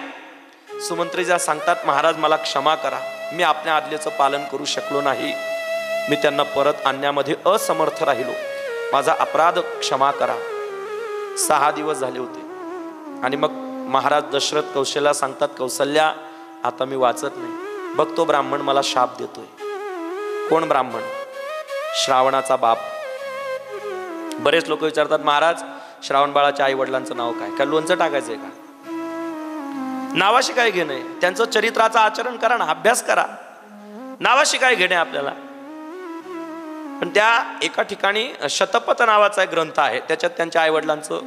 सुमंत्रजी सांगतात, महाराज मला क्षमा करा, मी आपल्या आज्ञेचं पालन करू शकलो नाही. मी त्यांना परत आणण्यामध्ये असमर्थ राहिलो. माझा अपराध क्षमा करा. 6 दिवस झाले होते. आणि मग महाराज दशरथ कौशल्याला सांगतात, कौसल्या आता मी वाचत नाही. बघ तो ब्राह्मण मला शाप देतोय. कोण ब्राह्मण? श्रावणाचा बाप. बरेच लोक विचारतात, महाराज श्रावण बाळाच्या आई वडिलांचं नाव काय? काय लोणचं टाकायचंय का? नावाशी काय घेणं? त्यांचं चरित्राचं आचरण करा ना, अभ्यास करा. नावाशी काय घेणे आपल्याला? पण त्या एका ठिकाणी शतपथ नावाचा एक ग्रंथ आहे, त्याच्यात त्यांच्या आई वडिलांचं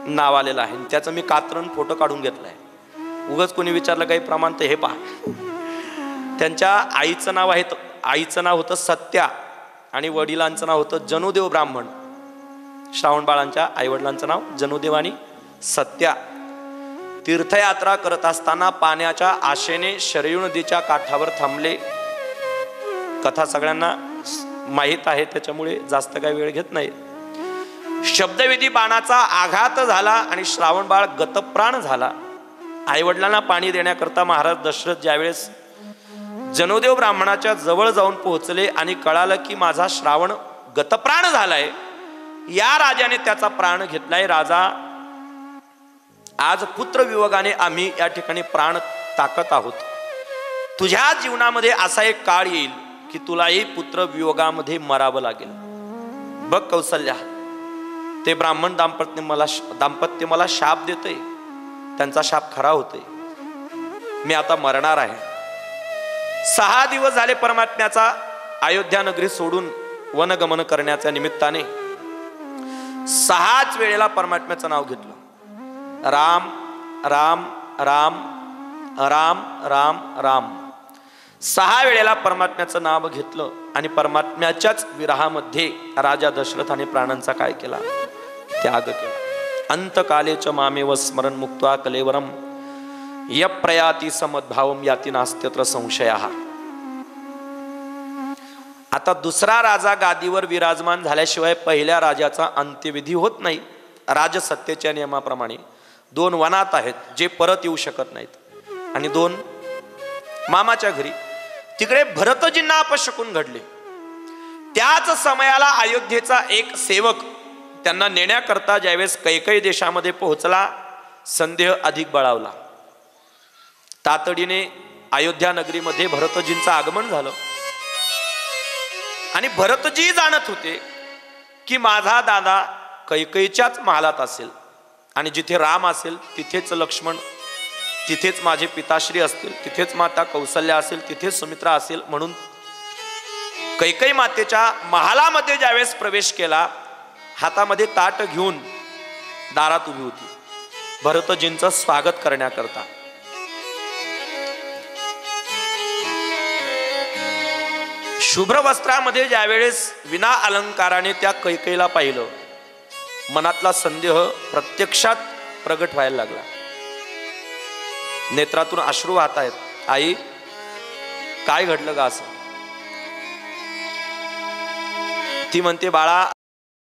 नाव आलेलं आहे. त्याचं मी कात्रण फोटो काढून घेतलाय. उगाच कोणी विचारलं काही प्रमाण तर हे पहा. त्यांच्या आईचं नाव आहे, आईचं नाव होतं सत्या आणि वडिलांचं नाव होतं जनुदेव ब्राह्मण. श्रावण बाळांच्या आई वडिलांचं नाव जनुदेव आणि सत्या. तीर्थयात्रा करत असताना पाण्याच्या आशेने शरयू नदीच्या काठावर थांबले. कथा सगळ्यांना माहीत आहे, त्याच्यामुळे जास्त काही वेळ घेत नाही. शब्दविधी बाणाचा आघात झाला आणि श्रावण बाळ गतप्राण झाला. आई वडिलांना पाणी देण्याकरता महाराज दशरथ ज्यावेळेस जनोदेव ब्राह्मणाच्या जवळ जाऊन पोहोचले आणि कळालं की माझा श्रावण गतप्राण झालाय, या राजाने त्याचा प्राण घेतलाय. राजा, आज पुत्र वियोगाने आम्ही या ठिकाणी प्राण टाकत आहोत. तुझ्या जीवनामध्ये असा एक काळ येईल की तुलाही पुत्र वियोगामध्ये मरावं लागेल. बघ कौसल्या, ते ब्राह्मण दाम्पत्य मला शाप देतय, त्यांचा शाप खरा होतोय. मी आता मरणार आहे. 6 दिवस झाले परमात्म्याचा अयोध्या नगरी सोडून वनगमन करण्याच्या निमित्ताने 6च वेळेला परमात्म्याचं नाव घेतलं. राम राम राम राम राम राम. 6 वेळेला परमात्म्याचं नाव घेतलं आणि परमात्म्याच्याच विरहामध्ये राजा दशरथाने प्राणांचा काय केला? त्याग केला. अंतकालेच मामेव स्मरण मुक्त्वा कलेवरम यप्रयाती समद्भावम याती नास्त्यत्र संशयः. आता दुसरा राजा गादीवर विराजमान झाल्याशिवाय पहिल्या राजाचा अंत्यविधी होत नाही. राजसत्तेच्या नियमाप्रमाणे 2 वनात आहेत जे परत येऊ शकत नाहीत आणि 2 मामाच्या घरी. तिकडे भरतजींना अपशकुन घडले. त्याच समयाला अयोध्येचा एक सेवक त्यांना नेण्याकरता ज्यावेळेस कैकई देशामध्ये पोहोचला, संदेह अधिक बळावला. तातडीने अयोध्या नगरीमध्ये भरतजींचं आगमन झालं आणि भरतजी जाणत होते की माझा दादा कैकईच्याच महालात असेल आणि जिथे राम असेल तिथेच लक्ष्मण, तिथेच माझे पिताश्री असतील, तिथेच माता कौसल्या असेल, तिथेच सुमित्रा असेल. म्हणून कैकई मातेच्या महालामध्ये ज्यावेळेस प्रवेश केला, हातामध्ये ताट घेऊन दारात उभी होती भरतजींचं स्वागत करण्याकरता. शुभ्र वस्त्रामध्ये ज्यावेळेस विना अलंकाराने त्या कैकईला पाहिलं, मनातला संदेह प्रत्यक्षात प्रगट व्हायला लागला. नेत्रातून अश्रू वाहत आहेत. आई, काय घडलं का असं? ती म्हणते, बाळा,